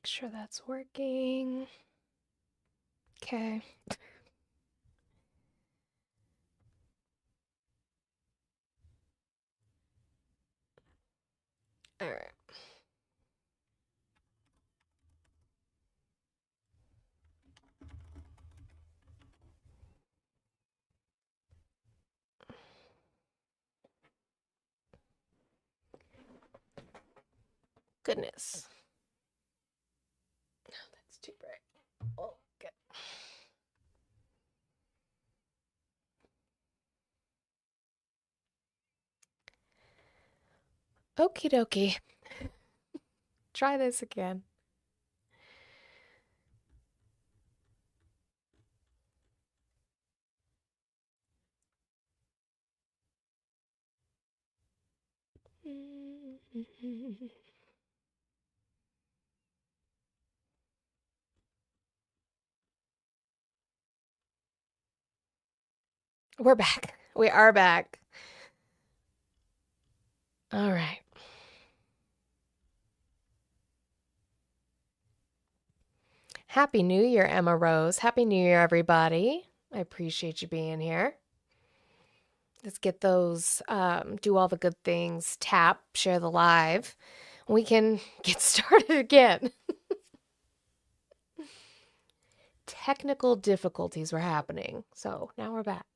Make sure that's working. Okay. All right. Goodness. No, that's too bright. Oh, good. Okie dokie. Try this again. We're back. We are back. All right. Happy New Year, Emma Rose. Happy New Year, everybody. I appreciate you being here. Let's get those, do all the good things, tap, share the live. We can get started again. Technical difficulties were happening, so now we're back.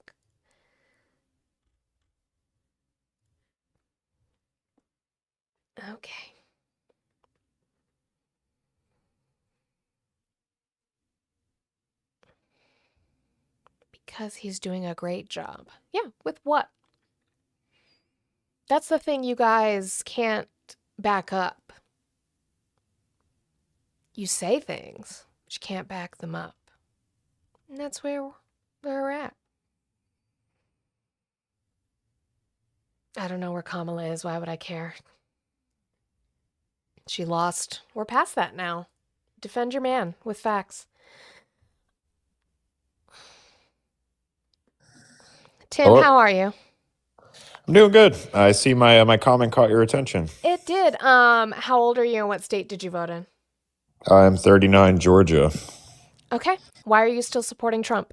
Okay. Because he's doing a great job. Yeah, with what? That's the thing you guys can't back up. You say things, but you can't back them up. And that's where we're at. I don't know where Kamala is. Why would I care? She lost. We're past that now. Defend your man with facts. Tim, Hello? how are you? I'm doing good. I see my comment caught your attention. It did. How old are you and what state did you vote in? I'm 39, Georgia. Okay. Why are you still supporting Trump?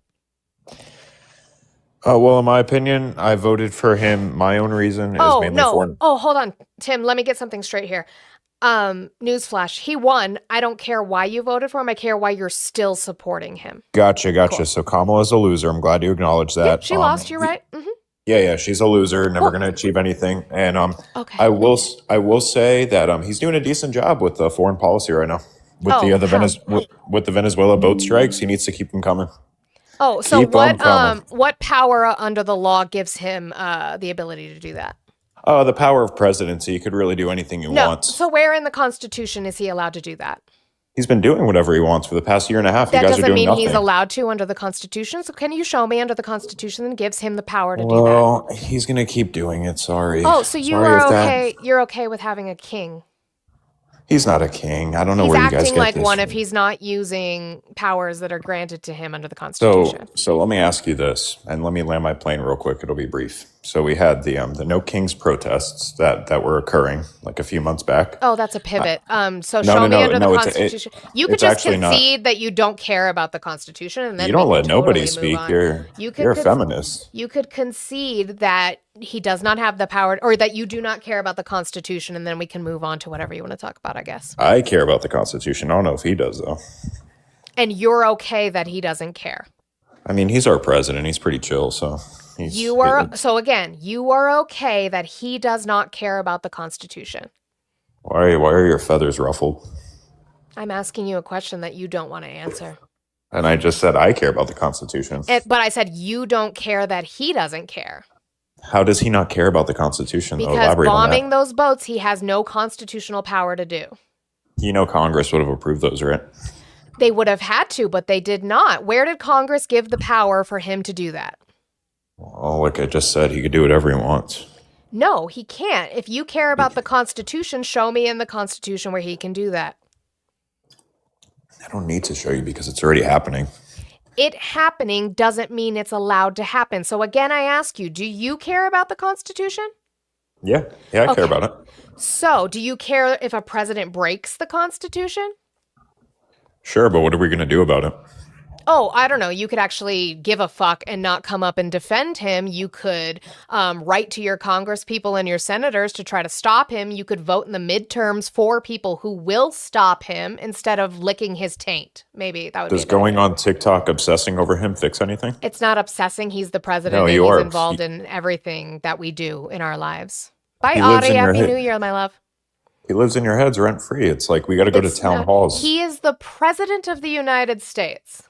Well, in my opinion, I voted for him. My own reason is mainly for... Oh, hold on. Tim, let me get something straight here. Newsflash. He won. I don't care why you voted for him. I care why you're still supporting him. Gotcha. Cool. So Kamala's a loser. I'm glad you acknowledge that. Yeah, she lost. You're right. Mm-hmm. Yeah, she's a loser, never going to achieve anything. And Okay. I will say that he's doing a decent job with the foreign policy right now. With the Venezuela boat strikes, he needs to keep them coming. Oh, so what power under the law gives him the ability to do that? The power of presidency. He could really do anything he wants. So where in the Constitution is he allowed to do that? He's been doing whatever he wants for the past year and a half. That you guys doesn't are doing mean nothing. He's allowed to under the Constitution. So can you show me under the Constitution that gives him the power to do that? Well, he's going to keep doing it. Sorry. Oh, so you are okay. You're okay with having a king. He's not a king. I don't know where you guys get this. He's acting like one if he's not using powers that are granted to him under the Constitution. So let me ask you this, and let me land my plane real quick. It'll be brief. So we had the No Kings protests that were occurring like a few months back. Oh, that's a pivot. So show me under the Constitution. You could just concede that you don't care about the Constitution, and then you don't let nobody speak. You're a feminist. You could concede that he does not have the power, or that you do not care about the Constitution, and then we can move on to whatever you want to talk about, I guess. I care about the Constitution. I don't know if he does, though. And you're okay that he doesn't care? I mean, he's our president. He's pretty chill, so... You are okay that he does not care about the Constitution? Why are your feathers ruffled? I'm asking you a question that you don't want to answer. And I just said I care about the Constitution. But I said you don't care that he doesn't care. How does he not care about the Constitution? Because bombing those boats, he has no constitutional power to do. You know Congress would have approved those, right? They would have had to, but they did not. Where did Congress give the power for him to do that? Well, like I just said, he could do whatever he wants. No, he can't. If you care about the Constitution, show me in the Constitution where he can do that. I don't need to show you because it's already happening. It happening doesn't mean it's allowed to happen. So again, I ask you, do you care about the Constitution? Yeah, I care about it. So, do you care if a president breaks the Constitution? Sure, but what are we going to do about it? Oh, I don't know. You could actually give a fuck and not come up and defend him. You could write to your Congress people and your senators to try to stop him. You could vote in the midterms for people who will stop him instead of licking his taint. Maybe that would be Does a good going idea. on TikTok obsessing over him fix anything? It's not obsessing. He's the No, president and you he's are. involved in everything that we do in our lives. Bye, He lives Audie. in your Happy New head. Year, my love. He lives in your heads rent free. It's like we got to go to It's town not. halls. He is the president of the United States.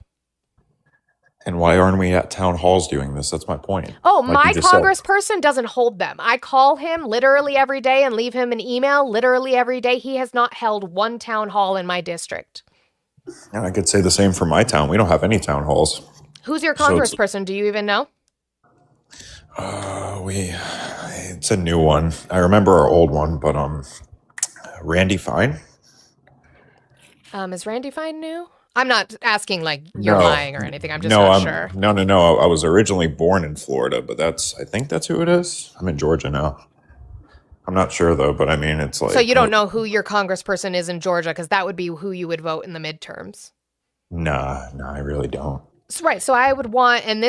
And why aren't we at town halls doing this? That's my point. Oh, Like my you just said. congressperson doesn't hold them. I call him literally every day and leave him an email literally every day. He has not held one town hall in my district. And I could say the same for my town. We don't have any town halls. Who's your So it's- congressperson? Do you even know? It's a new one. I remember our old one, but Randy Fine. Is Randy Fine new? I'm not asking like you're No. lying or anything. I'm just No, not I'm sure. no. I was originally born in Florida, but I think that's who it is. I'm in Georgia now. I'm not sure though, but I mean, it's like. So you don't know who your congressperson is in Georgia because that would be who you would vote in the midterms. Nah, I really don't. Right. So I would want, and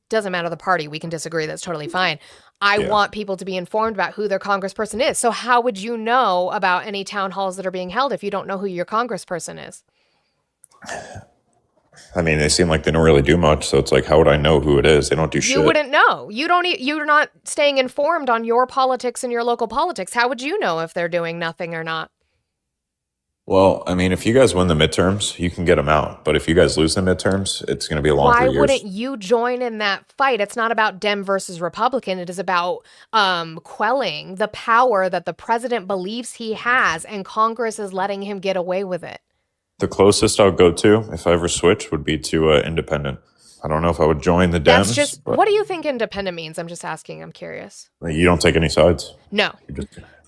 doesn't matter the party. We can disagree. That's totally fine. I Yeah. want people to be informed about who their congressperson is. So how would you know about any town halls that are being held if you don't know who your congressperson is? I mean, they seem like they don't really do much, so it's like, how would I know who it is? They don't do shit. You wouldn't know. You don't. You're not staying informed on your politics and your local politics. How would you know if they're doing nothing or not? Well, I mean, if you guys win the midterms, you can get them out. But if you guys lose the midterms, it's going to be a long Why 3 years. wouldn't you join in that fight? It's not about Dem versus Republican. It is about quelling the power that the president believes he has, and Congress is letting him get away with it. The closest I'll go to, if I ever switch, would be to independent. I don't know if I would join the Dems. That's just, but what do you think independent means? I'm just asking. I'm curious. you don't take any sides. No. You just,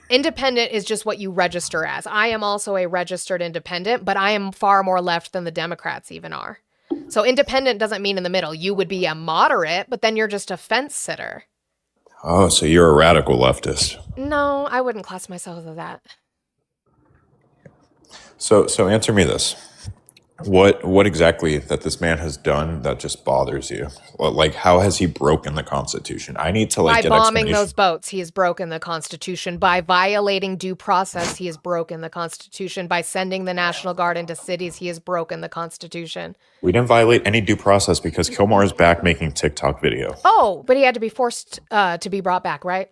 Independent is just what you register as. I am also a registered independent, but I am far more left than the Democrats even are. So independent doesn't mean in the middle. You would be a moderate, but then you're just a fence sitter. oh, so you're a radical leftist. No, I wouldn't class myself as that. So answer me this. What exactly that this man has done that just bothers you? Like, how has he broken the Constitution? I need to By get bombing explanation. those boats, he has broken the Constitution. By violating due process, he has broken the Constitution. By sending the National Guard into cities, he has broken the Constitution. We didn't violate any due process because Kilmar is back making TikTok video. Oh, but he had to be forced to be brought back, right?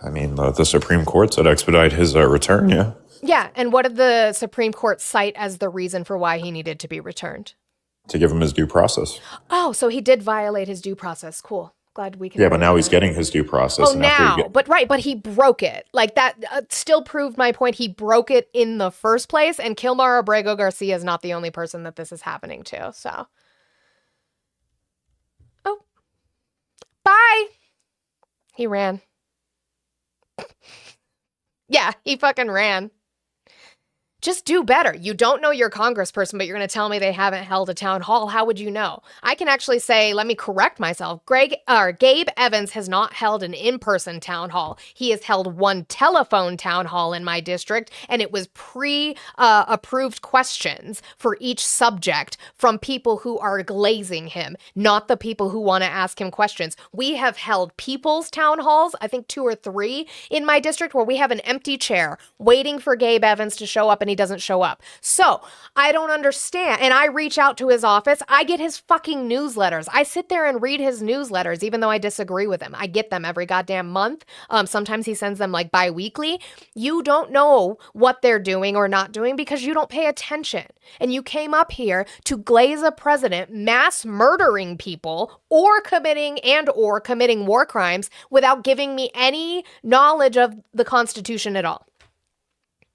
I mean, the Supreme Court said expedite his return, yeah. Yeah, and what did the Supreme Court cite as the reason for why he needed to be returned? To give him his due process. Oh, so he did violate his due process. Cool. Glad we can. Yeah, but now he's getting his due process. Oh, and after now, he but he broke it. Like that still proved my point. He broke it in the first place, and Kilmar Abrego Garcia is not the only person that this is happening to. So, oh, bye. He ran. Yeah, he fucking ran. Just do better. You don't know your congressperson, but you're going to tell me they haven't held a town hall. How would you know? I can actually say, let me correct myself. Gabe Evans has not held an in-person town hall. He has held one telephone town hall in my district, and it was pre-approved questions for each subject from people who are glazing him, not the people who want to ask him questions. We have held people's town halls, I think 2 or 3 in my district, where we have an empty chair waiting for Gabe Evans to show up, and he doesn't show up. So I don't understand. And I reach out to his office. I get his fucking newsletters. I sit there and read his newsletters, even though I disagree with him. I get them every goddamn month. Sometimes he sends them like bi-weekly. You don't know what they're doing or not doing because you don't pay attention. And you came up here to glaze a president mass murdering people or committing war crimes without giving me any knowledge of the Constitution at all.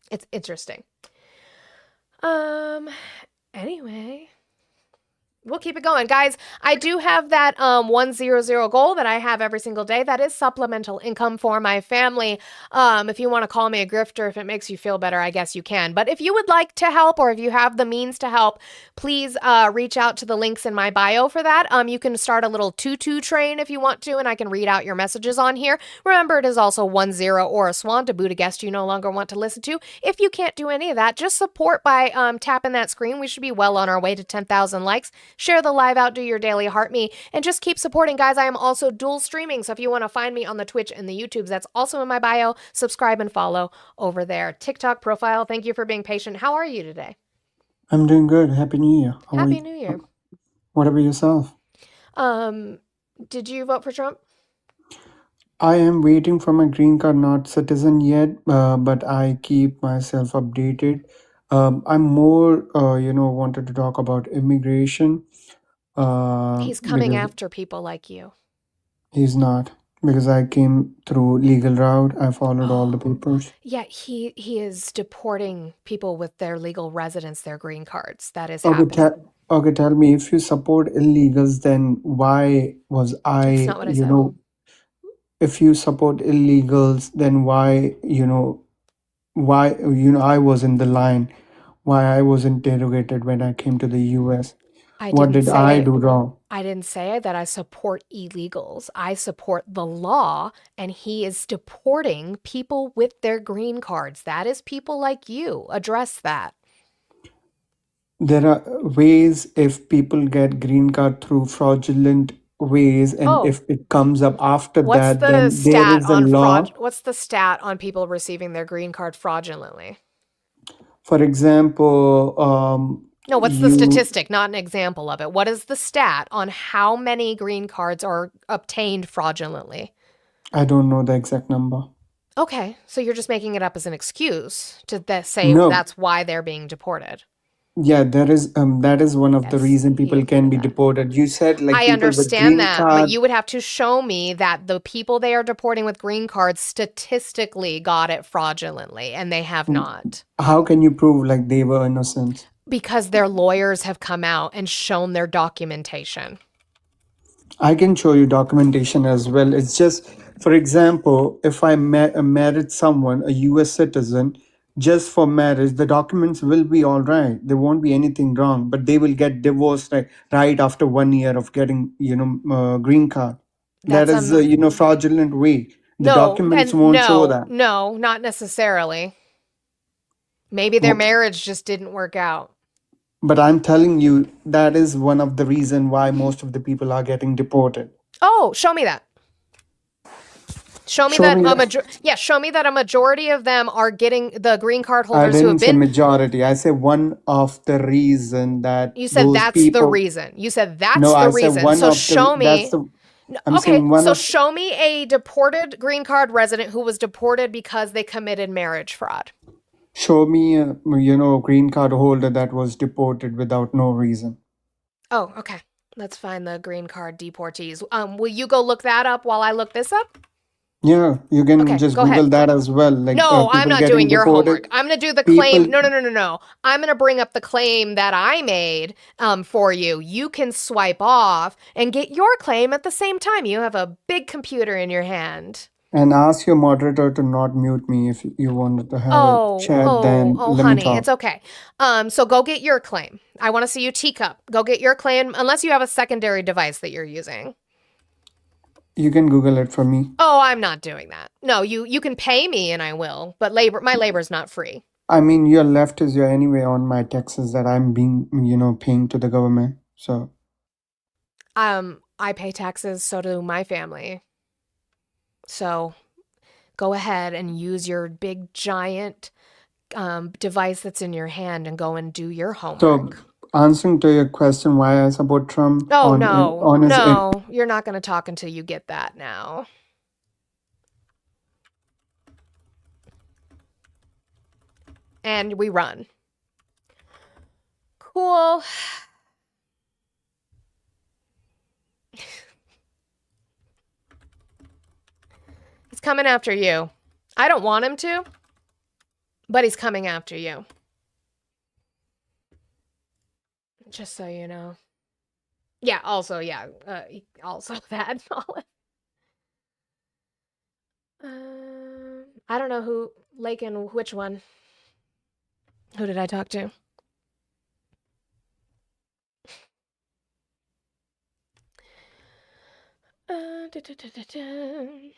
It's interesting. Anyway, We'll keep it going. Guys, I do have that 100 goal that I have every single day. That is supplemental income for my family. If you want to call me a grifter, if it makes you feel better, I guess you can. But if you would like to help or if you have the means to help, please reach out to the links in my bio for that. You can start a little tutu train if you want to, and I can read out your messages on here. Remember, it is also 10 or a swan to boot a guest you no longer want to listen to. If you can't do any of that, just support by tapping that screen. We should be well on our way to 10,000 likes. Share the live out, do your daily heart me, and just keep supporting, guys. I am also dual streaming, so if you want to find me on the Twitch and the YouTubes, that's also in my bio. Subscribe and follow over there. TikTok profile, thank you for being patient. How are you today? I'm doing good. Happy New Year. How are Happy you? New Year. What about yourself? Did you vote for Trump? I am waiting for my green card, not citizen yet, but I keep myself updated. I'm more, wanted to talk about immigration. He's coming Because after people like you. he's not. Because I came through legal route. I followed all the papers. Yeah, he is deporting people with their legal residence, their green cards. That is Okay, happening. tell me, if you support illegals, then why was That's I, not what I said. if you support illegals, then why, I was in the line, why I was interrogated when I came to the US. I What didn't did I say do wrong? I didn't say that I support illegals. I support the law, and he is deporting people with their green cards. That is people like you. Address that. There are ways if people get green card through fraudulent ways, and Oh, if it comes up after what's that, the then there stat is a on law. what's the stat on people receiving their green card fraudulently? For example, No, what's the you, statistic? Not an example of it. What is the stat on how many green cards are obtained fraudulently? I don't know the exact number. Okay, so you're just making it up as an excuse to say No, that's why they're being deported. yeah, that is one of the Yes, reason he people can admitted be that. deported. You said like I people with understand green that, but card. you would have to show me that the people they are deporting with green cards statistically got it fraudulently, and they have not. How can you prove like they were innocent? Because their lawyers have come out and shown their documentation. I can show you documentation as well. It's just, for example, if I married someone, a US citizen, just for marriage, the documents will be all right. There won't be anything wrong, but they will get divorced right after 1 year of getting, green card. That That's is, fraudulent way. The no, documents and won't show that. no, not necessarily. Maybe their marriage just didn't work out. But I'm telling you, that is one of the reason why most of the people are getting deported. Oh, show me that. Show me Show that me show me that a majority of them are getting the green card I holders who have didn't say been. majority. I say one of the reason that You said those that's the people. reason. You said that's No, the I said reason. one So of the. show That's me. the. I'm Okay, saying one so of. show me a deported green card resident who was deported because they committed marriage fraud. Show me a green card holder that was deported without no reason. Oh, okay. Let's find the green card deportees. Will you go look that up while I look this up? Yeah, you can Okay, just go Google ahead. that as well. Like No, I'm people not getting doing your deported. homework. I'm going to do the People. claim. No. I'm going to bring up the claim that I made for you. You can swipe off and get your claim at the same time. You have a big computer in your hand. And ask your moderator to not mute me if you wanted to have a chat. Then let me honey, talk. it's okay. So go get your claim. I want to see you teacup. Go get your claim, unless you have a secondary device that you're using. You can Google it for me. Oh, I'm not doing that. No, you can pay me and I will, but my labor is not free. I mean, your left is your anyway on my taxes that I'm being, paying to the government. So I pay taxes, so do my family. So go ahead and use your big giant device that's in your hand and go and do your homework. So answering to your question, why I support Trump? Oh, on his no, you're not going to talk until you get that now. And we run. Cool. He's coming after you. I don't want him to, but he's coming after you. Just so you know. Yeah, also, also that. I don't know who, Lakin, which one? Who did I talk to? Da, da, da, da, da.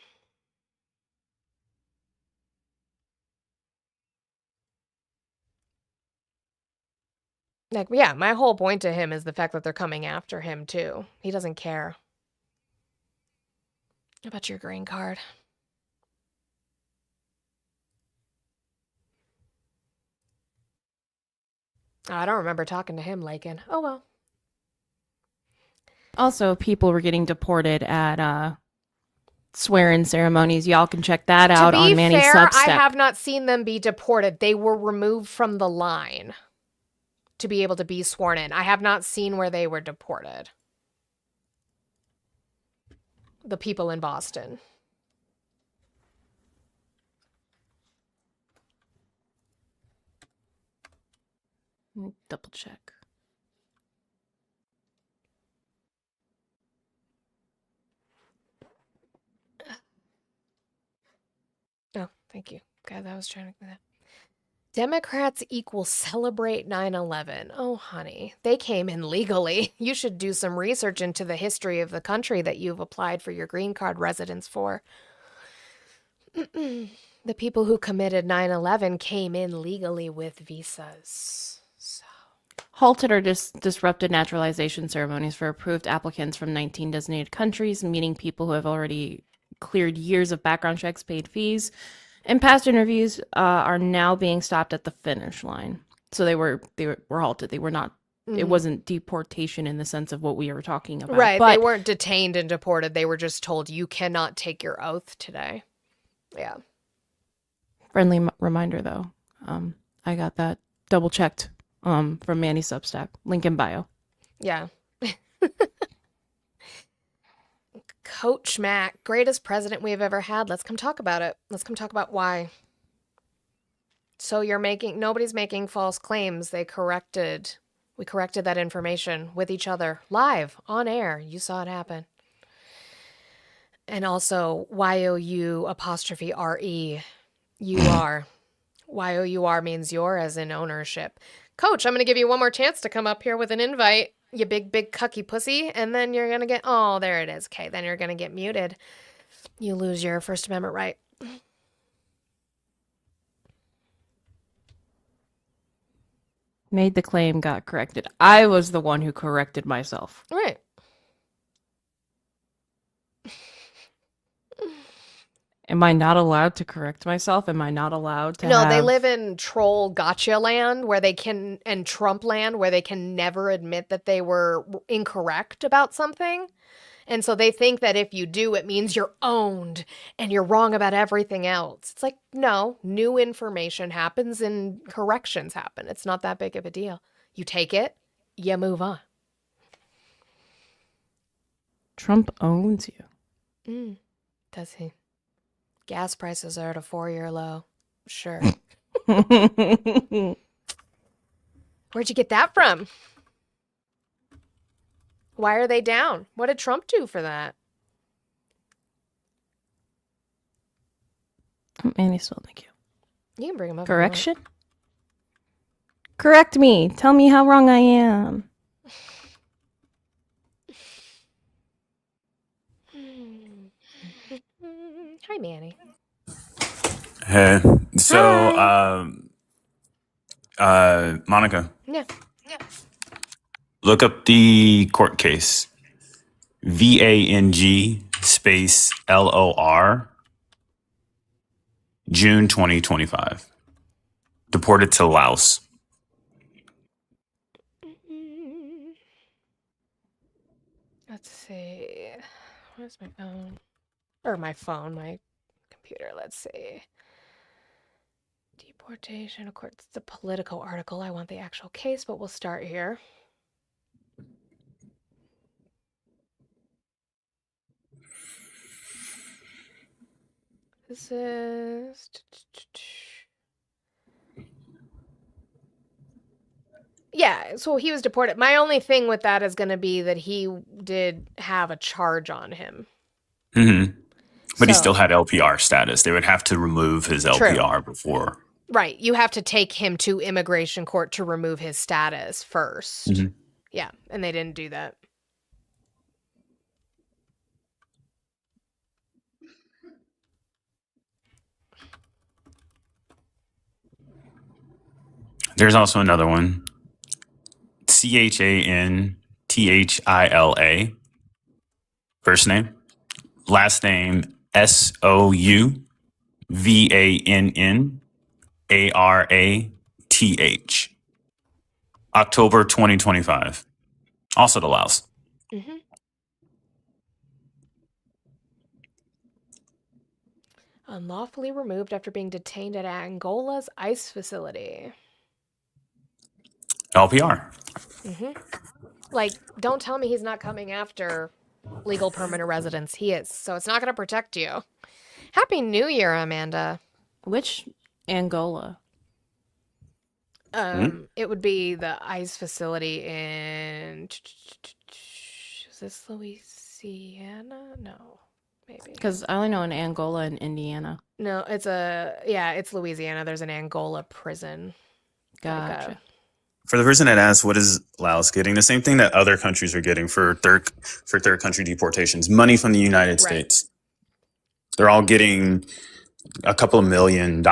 Like, yeah, my whole point to him is the fact that they're coming after him, too. He doesn't care about your green card. Oh, I don't remember talking to him, Lakin. Oh, well. Also, people were getting deported at swear-in ceremonies. Y'all can check that out To on be Manny's fair, I Substack. have not seen them be deported. They were removed from the line to be able to be sworn in. I have not seen where they were deported. The people in Boston. Double check. Oh, thank you. God, I was trying to do that. Democrats equal celebrate 9/11. Oh, honey, they came in legally. You should do some research into the history of the country that you've applied for your green card residence for. The people who committed 9/11 came in legally with visas. So. Halted or disrupted naturalization ceremonies for approved applicants from 19 designated countries, meaning people who have already cleared years of background checks, paid fees, and past interviews are now being stopped at the finish line. So they were halted. They were not. It wasn't deportation in the sense of what we were talking about. Right, But they weren't detained and deported. They were just told you cannot take your oath today. Yeah. friendly reminder though, I got that double checked from Manny Substack. Link in bio. Yeah. Coach Mac, greatest president we've ever had. Let's come talk about it. Let's come talk about why. So nobody's making false claims. We corrected that information with each other live on air. You saw it happen. And also YOU_RE. You are. YOUR means your as in ownership. Coach, I'm going to give you one more chance to come up here with an invite, you big cucky pussy, and then you're going to get, oh, there it is. Okay, then you're going to get muted. You lose your First Amendment right. Made the claim, got corrected. I was the one who corrected myself. Right. Am I not allowed to correct myself? Am I not allowed to No, they have- live in troll gotcha land and Trump land where they can never admit that they were incorrect about something. And so they think that if you do, it means you're owned and you're wrong about everything else. It's like, no, new information happens and corrections happen. It's not that big of a deal. You take it, you move on. Trump owns you. Does he? Gas prices are at a 4-year low. Sure. Where'd you get that from? Why are they down? What did Trump do for that? Manny still, thank you. You can bring him up. Correction? Correct me. Tell me how wrong I am. Hi, Manny. Hey, so Monica, Yeah. look up the court case. VANG space LOR, June 2025. Deported to Laos. Let's see. Where's my phone? Or my phone, my computer. Let's see. Deportation. Of course, it's a Politico article. I want the actual case, but we'll start here. This is... Yeah, so he was deported. My only thing with that is going to be that he did have a charge on him. hmm But he So- still had LPR status. They would have to remove his True. LPR before. Right. You have to take him to immigration court to remove his status 1st. Mhm. Yeah, and they didn't do that. There's also another one. CHANTHILA. First name. Last name SOUVANNARATH. October 2025. Also to Laos. Mm-hmm. Unlawfully removed after being detained at Angola's ICE facility. LPR. Mm-hmm. Like, don't tell me he's not coming after legal permanent residence. He is. So it's not going to protect you. Happy New Year, Amanda. Which Angola? It would be the ICE facility in. Is this Louisiana? No, maybe. Because I only know an Angola in Indiana. No, it's Louisiana. There's an Angola prison. Gotcha. For the person that asked, what is Laos getting? The same thing that other countries are getting for third country deportations: money from the United States. They're all getting a couple of $1 million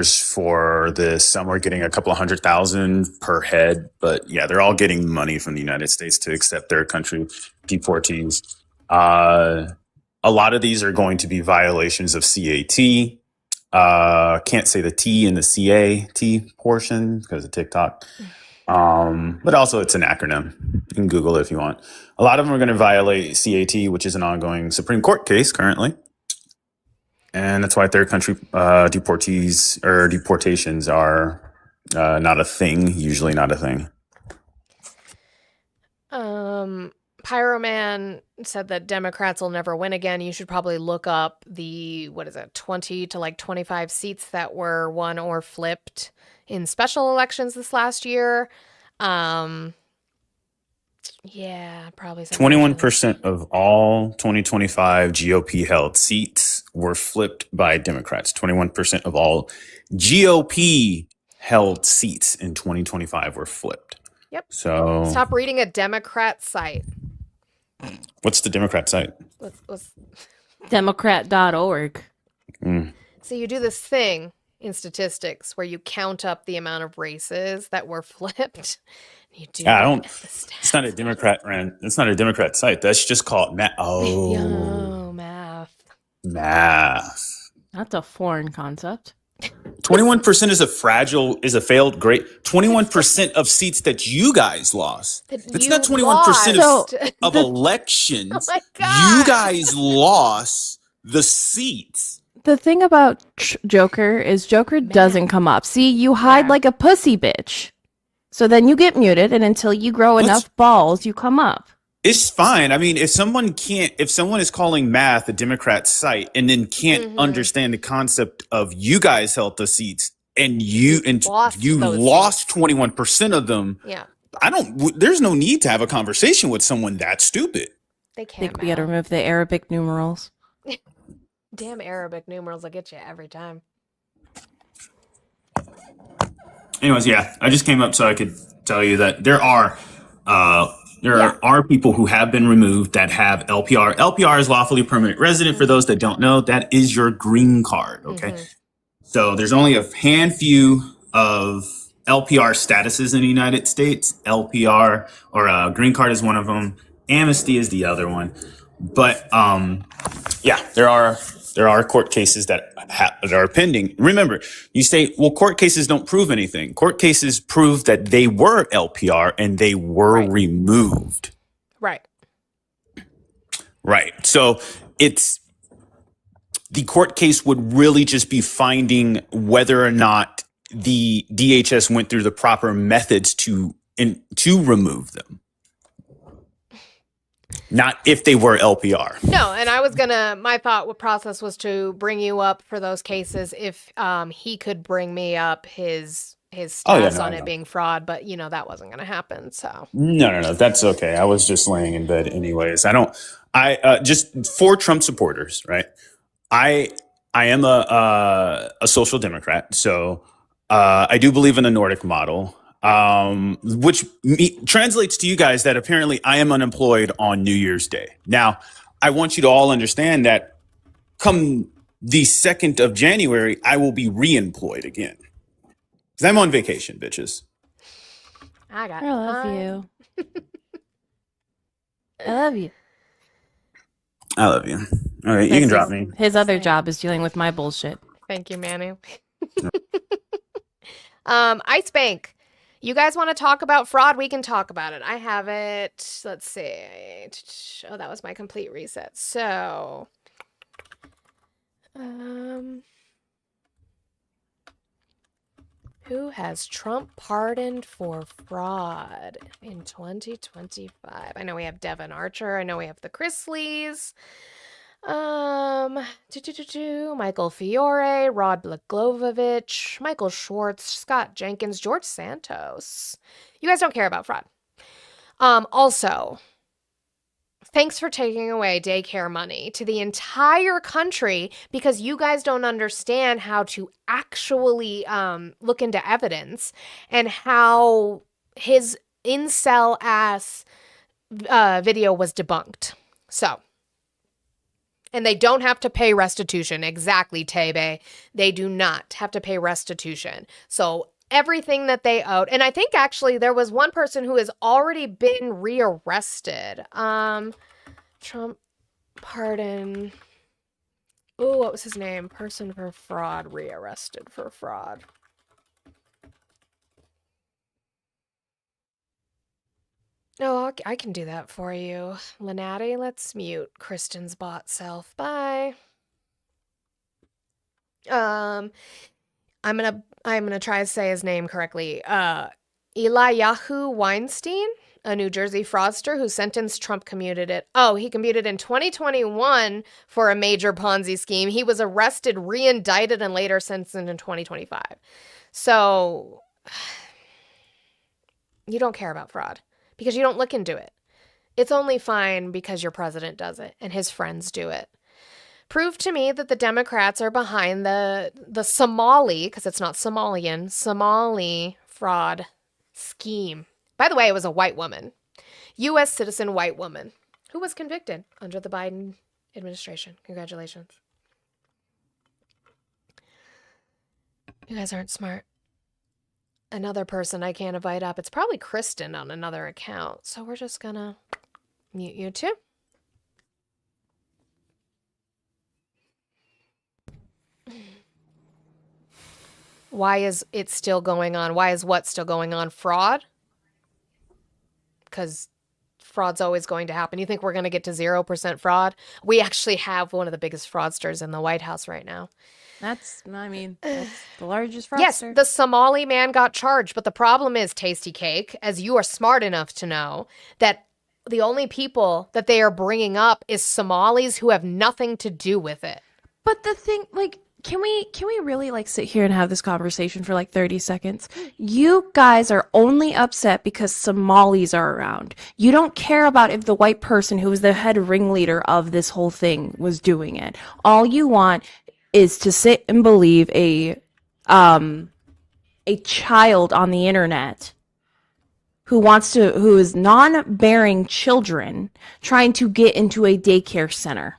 for this. Some are getting a couple of $100,000 per head, but yeah, they're all getting money from the United States to accept their country deportees. A lot of these are going to be violations of CAT. Can't say the T in the CAT portion because of TikTok. But also it's an acronym. You can Google it if you want. A lot of them are going to violate CAT, which is an ongoing Supreme Court case currently. And that's why third country deportees or deportations are not a thing, usually not a thing. Pyroman said that Democrats will never win again. You should probably look up the 20 to 25 seats that were won or flipped in special elections this last year. Yeah, probably 21% of all 2025 GOP held seats were flipped by Democrats. 21% of all GOP held seats in 2025 were flipped. Yep. So Stop reading a Democrat site. what's the Democrat site? Let's Democrat.org. So you do this thing in statistics where you count up the amount of races that were flipped. You do. Yeah, I don't. the stats. It's not a Democrat. It's not a Democrat site. That's just called math. Yo, math. Math. That's a foreign concept. 21% is a failed grade. 21% of seats that you guys lost. It's not 21% lost. of elections. Oh my God. You guys lost the seats. The thing about Joker is Joker doesn't come up. See, you hide Yeah. like a pussy bitch. So then you get muted, and until you grow enough balls, you come up. It's fine. I mean, if someone is calling math a Democrat site and then can't understand the concept of you guys held the seats and you Lost those lost 21% of them, Yeah, there's no need to have a conversation with someone that stupid. they I can't. think we got to remove the Arabic numerals. Damn Arabic numerals will get you every time. Anyways, yeah, I just came up so I could tell you that there are people who have been removed that have LPR. LPR is lawfully permanent resident. For those that don't know, that is your green card. Okay, so there's only a handful of LPR statuses in the United States. LPR or green card is one of them. Amnesty is the other one. But yeah, there are court cases that are pending. Remember, you say, well, court cases don't prove anything. Court cases prove that they were LPR and they were removed. Right. Right. So the court case would really just be finding whether or not the DHS went through the proper methods to remove them. Not if they were LPR. No, and my thought process was to bring you up for those cases if he could bring me up his his Oh yeah, stance no, I on it know. being fraud, but that wasn't going to happen. So, No, that's okay. I was just laying in bed anyways. Just for Trump supporters, right? I I am a social democrat, so I do believe in the Nordic model, which translates to you guys that apparently I am unemployed on New Year's Day. Now, I want you to all understand that come the 2nd of January, I will be reemployed again because I'm on vacation, bitches. I got I love time. you. I love you. I love you. All right, you can drop me. His other Same. job is dealing with my bullshit. Thank you, Manu. Ice Bank. You guys want to talk about fraud? We can talk about it. I have it. Let's see. Oh, that was my complete reset. So, who has Trump pardoned for fraud in 2025? I know we have Devin Archer. I know we have the Chrisleys. Michael Fiore, Rod Blagojevich, Michael Schwartz, Scott Jenkins, George Santos. You guys don't care about fraud. Also, thanks for taking away daycare money to the entire country because you guys don't understand how to actually look into evidence and how his incel ass video was debunked. So, and they don't have to pay restitution. Exactly, Tebe. They do not have to pay restitution. So everything that they owed, and I think actually there was one person who has already been rearrested. Trump pardon. Oh, what was his name? Person for fraud, rearrested for fraud. Oh, I can do that for you. Lenati, let's mute Kristen's bot self. Bye. I'm gonna try to say his name correctly. Eliyahu Weinstein, a New Jersey fraudster who sentenced Trump commuted it. Oh, he commuted in 2021 for a major Ponzi scheme. He was arrested, re-indicted, and later sentenced in 2025. So you don't care about fraud because you don't look into it. It's only fine because your president does it and his friends do it. Prove to me that the Democrats are behind the Somali, because it's not Somalian, Somali fraud scheme. By the way, it was a white woman, U.S. citizen white woman, who was convicted under the Biden administration. Congratulations. You guys aren't smart. Another person I can't invite up. It's probably Kristen on another account. So we're just gonna mute you too. Why is it still going on? Why is what still going on? Fraud? Because fraud's always going to happen. You think we're going to get to 0% fraud? We actually have one of the biggest fraudsters in the White House right now. That's the largest fraudster. Yes, the Somali man got charged, but the problem is, Tasty Cake, as you are smart enough to know, that the only people that they are bringing up is Somalis who have nothing to do with it. But the thing, can we really sit here and have this conversation for 30 seconds? You guys are only upset because Somalis are around. You don't care about if the white person who was the head ringleader of this whole thing was doing it. All you want is to sit and believe a child on the internet who is non-bearing children trying to get into a daycare center.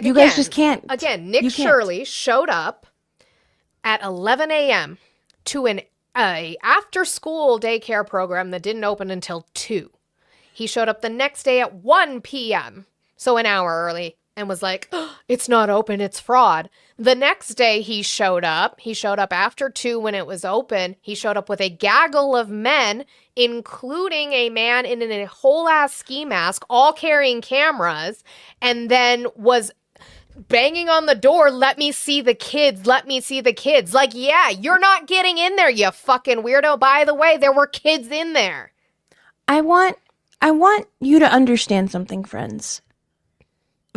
You guys just can't. Again, Nick Shirley showed up at 11 a.m. to an after-school daycare program that didn't open until 2. He showed up the next day at 1 p.m., so an hour early, and was like, oh, it's not open, it's fraud. The next day he showed up after 2 when it was open. He showed up with a gaggle of men, including a man in a whole-ass ski mask, all carrying cameras, and then was banging on the door, let me see the kids, let me see the kids. Yeah, you're not getting in there, you fucking weirdo. By the way, there were kids in there. I want you to understand something, friends.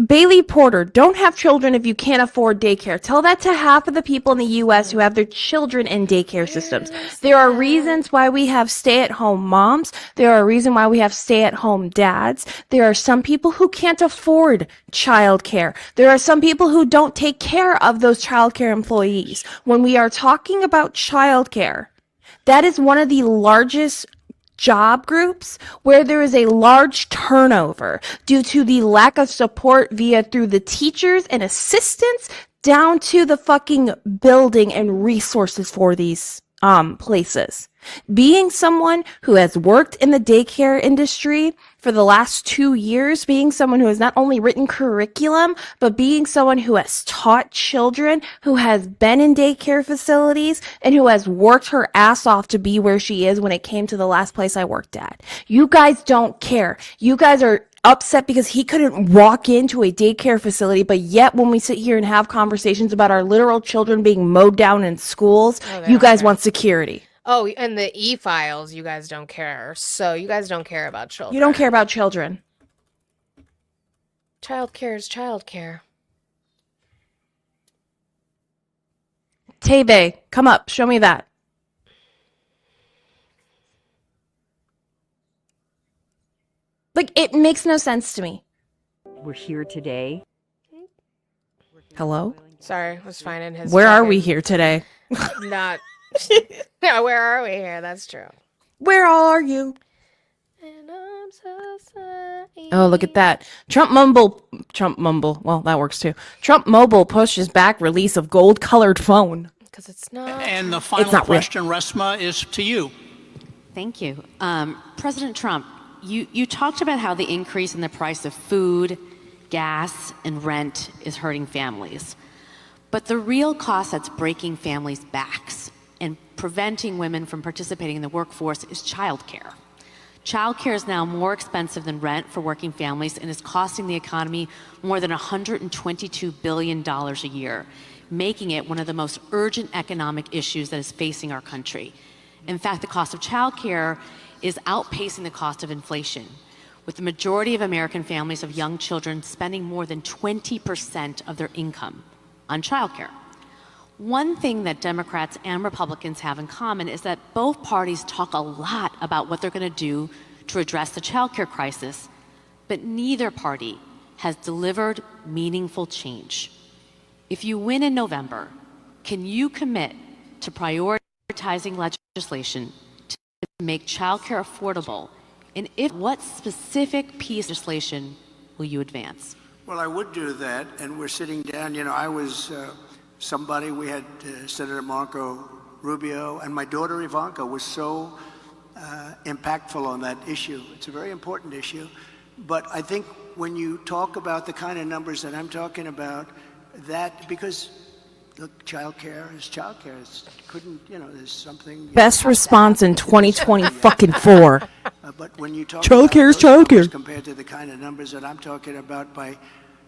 Bailey Porter, don't have children if you can't afford daycare. Tell that to half of the people in the U.S. who have their children in daycare systems. There are reasons why we have stay-at-home moms. There are reasons why we have stay-at-home dads. There are some people who can't afford childcare. There are some people who don't take care of those childcare employees. When we are talking about childcare, that is one of the largest job groups where there is a large turnover due to the lack of support through the teachers and assistants down to the fucking building and resources for these places. Being someone who has worked in the daycare industry for the last 2 years, being someone who has not only written curriculum, but being someone who has taught children, who has been in daycare facilities, and who has worked her ass off to be where she is when it came to the last place I worked at. You guys don't care. You guys are upset because he couldn't walk into a daycare facility, but yet when we sit here and have conversations about our literal children being mowed down in schools, you guys want security. Oh, and the e-files, you guys don't care. So you guys don't care about children. You don't care about children. Childcare is childcare. Teve, come up. Show me that. Like, it makes no sense to me. We're here today. Hello? Sorry, I was finding his. Where are fucking- we here today? Not. Yeah, where are we here? That's true. Where are you? And I'm so sorry. Oh, look at that. Trump Mumble. Well, that works too. Trump Mobile pushes back release of gold-colored phone. Because it's not. And the final not real. question, Resma, is to you. Thank you. President Trump, you talked about how the increase in the price of food, gas, and rent is hurting families. But the real cost that's breaking families' backs and preventing women from participating in the workforce is childcare. Childcare is now more expensive than rent for working families and is costing the economy more than $122 billion a year, making it one of the most urgent economic issues that is facing our country. In fact, the cost of childcare is outpacing the cost of inflation, with the majority of American families of young children spending more than 20% of their income on childcare. One thing that Democrats and Republicans have in common is that both parties talk a lot about what they're going to do to address the childcare crisis, but neither party has delivered meaningful change. If you win in November, can you commit to prioritizing legislation to make childcare affordable? And if what specific piece of legislation will you advance? Well, I would do that, and we're sitting down. You know, I was somebody, we had Senator Marco Rubio, and my daughter Ivanka was so impactful on that issue. It's a very important issue. But I think when you talk about the kind of numbers that I'm talking about, that, because look, childcare is childcare. There's something. Best response in 2020 fucking 4. But when you talk Childcare is about those numbers childcare. compared to the kind of numbers that I'm talking about by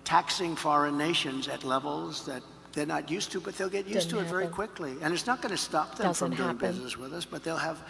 taxing foreign nations at levels that they're not used to, but they'll get used to it very quickly. And it's not going to stop them from doing business with us, but they'll have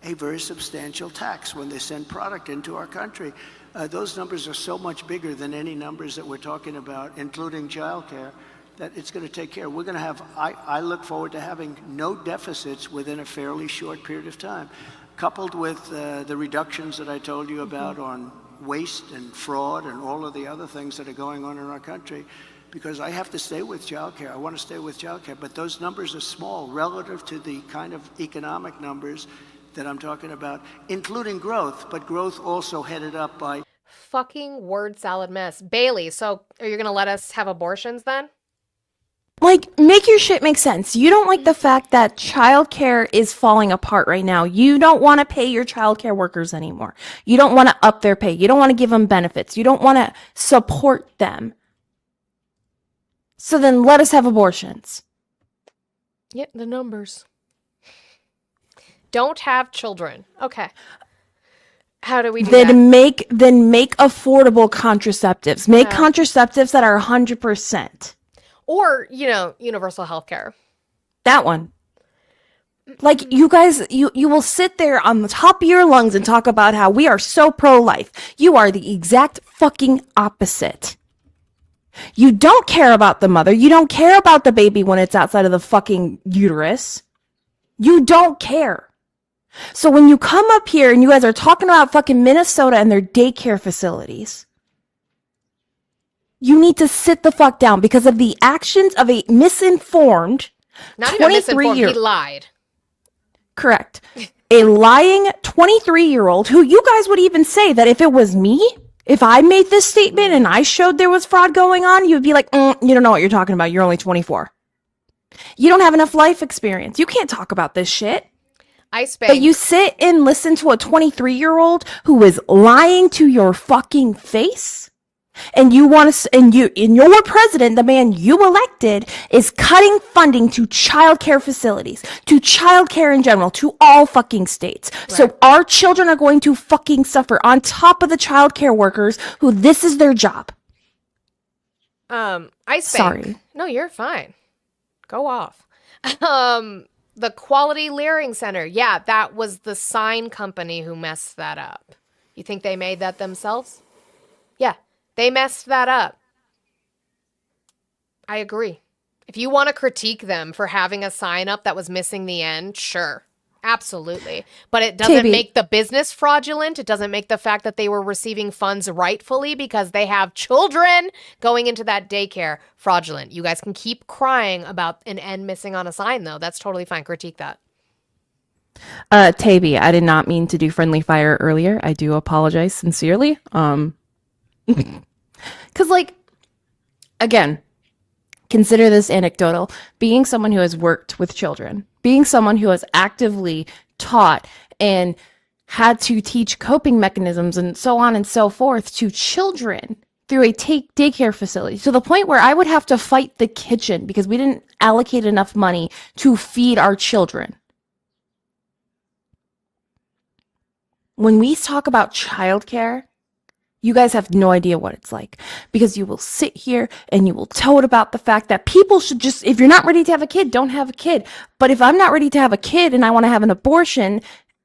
a very substantial tax when they send product into our country. Those numbers are so much bigger than any numbers that we're talking about, including childcare, that it's going to take care. We're going to have, I look forward to having no deficits within a fairly short period of time, coupled with the reductions that I told you about on waste and fraud and all of the other things that are going on in our country. Because I have to stay with childcare. I want to stay with childcare, but those numbers are small relative to the kind of economic numbers that I'm talking about, including growth, but growth also headed up by Fucking word salad mess. Bailey, so are you going to let us have abortions then? Like, make your shit make sense. You don't like the fact that childcare is falling apart right now. You don't want to pay your childcare workers anymore. You don't want to up their pay. You don't want to give them benefits. You don't want to support them. So then let us have abortions. Yep, the numbers. Don't have children. Okay. How do we do that? Then make affordable contraceptives. Make contraceptives that are 100%. Or, universal health care. That one. Like, you guys, you will sit there on the top of your lungs and talk about how we are so pro-life. You are the exact fucking opposite. You don't care about the mother. You don't care about the baby when it's outside of the fucking uterus. You don't care. So when you come up here and you guys are talking about fucking Minnesota and their daycare facilities, you need to sit the fuck down because of the actions of a misinformed Not even misinformed, 23-year. he lied. Correct. A lying 23-year-old who you guys would even say that if it was me, if I made this statement and I showed there was fraud going on, you'd be like, you don't know what you're talking about. You're only 24. You don't have enough life experience. You can't talk about this shit. But you sit and listen to a 23-year-old who is lying to your fucking face. And you want to, and your president, the man you elected, is cutting funding to childcare facilities, to childcare in general, to all fucking states. Right. So our children are going to fucking suffer on top of the childcare workers who this is their job. Sorry. No, you're fine. Go off. The Quality Learning Center. Yeah, that was the sign company who messed that up. You think they made that themselves? Yeah. They messed that up. I agree. If you want to critique them for having a sign up that was missing the end, sure. Absolutely. But it doesn't make the business fraudulent. It doesn't make the fact that they were receiving funds rightfully because they have children going into that daycare fraudulent. You guys can keep crying about an end missing on a sign, though. That's totally fine. Critique that. Taby, I did not mean to do friendly fire earlier. I do apologize sincerely. Because, like, again, consider this anecdotal. Being someone who has worked with children, being someone who has actively taught and had to teach coping mechanisms and so on and so forth to children through a daycare facility, to the point where I would have to fight the kitchen because we didn't allocate enough money to feed our children. When we talk about childcare, you guys have no idea what it's like because you will sit here and you will tote about the fact that people should just, if you're not ready to have a kid, don't have a kid. But if I'm not ready to have a kid and I want to have an abortion,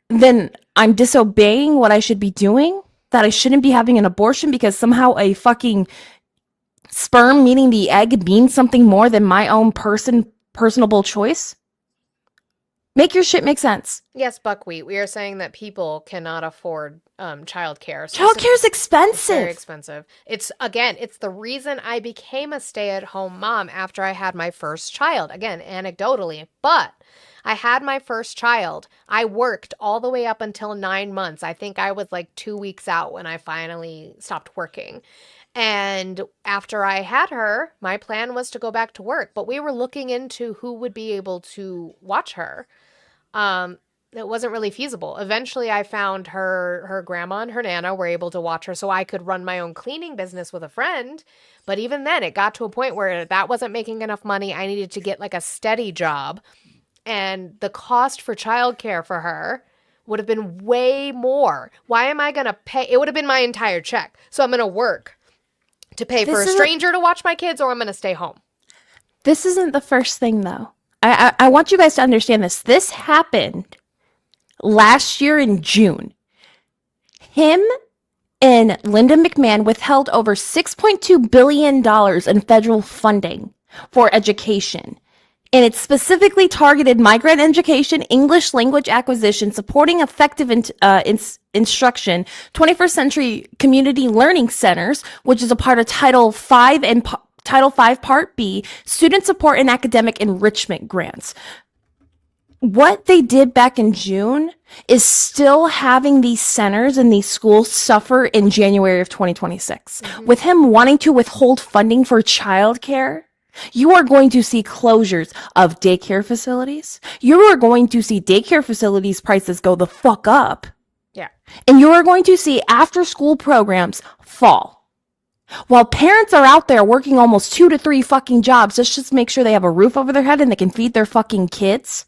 then I'm disobeying what I should be doing, that I shouldn't be having an abortion because somehow a fucking sperm, meaning the egg, means something more than my own personable choice. Make your shit make sense. Yes, Buckwheat. We are saying that people cannot afford childcare. Childcare is expensive. It's very expensive. It's the reason I became a stay-at-home mom after I had my first child. Again, anecdotally, but I had my first child. I worked all the way up until 9 months. I think I was like 2 weeks out when I finally stopped working. And after I had her, my plan was to go back to work, but we were looking into who would be able to watch her. It wasn't really feasible. Eventually, I found her grandma and her nana were able to watch her so I could run my own cleaning business with a friend. But even then, it got to a point where that wasn't making enough money. I needed to get like a steady job. And the cost for childcare for her would have been way more. Why am I going to pay? It would have been my entire check. So I'm going to work to pay for a stranger to watch my kids, or I'm going to stay home. This isn't the first thing, though. I want you guys to understand this. This happened last year in June. Him and Linda McMahon withheld over $6.2 billion in federal funding for education. And it specifically targeted migrant education, English language acquisition, supporting effective instruction, 21st century community learning centers, which is a part of Title V and Title V Part B, student support and academic enrichment grants. What they did back in June is still having these centers and these schools suffer in January of 2026. Mm-hmm. With him wanting to withhold funding for childcare, you are going to see closures of daycare facilities. You are going to see daycare facilities prices go the fuck up. Yeah. And you are going to see after school programs fall. While parents are out there working almost 2 to 3 fucking jobs just to make sure they have a roof over their head and they can feed their fucking kids,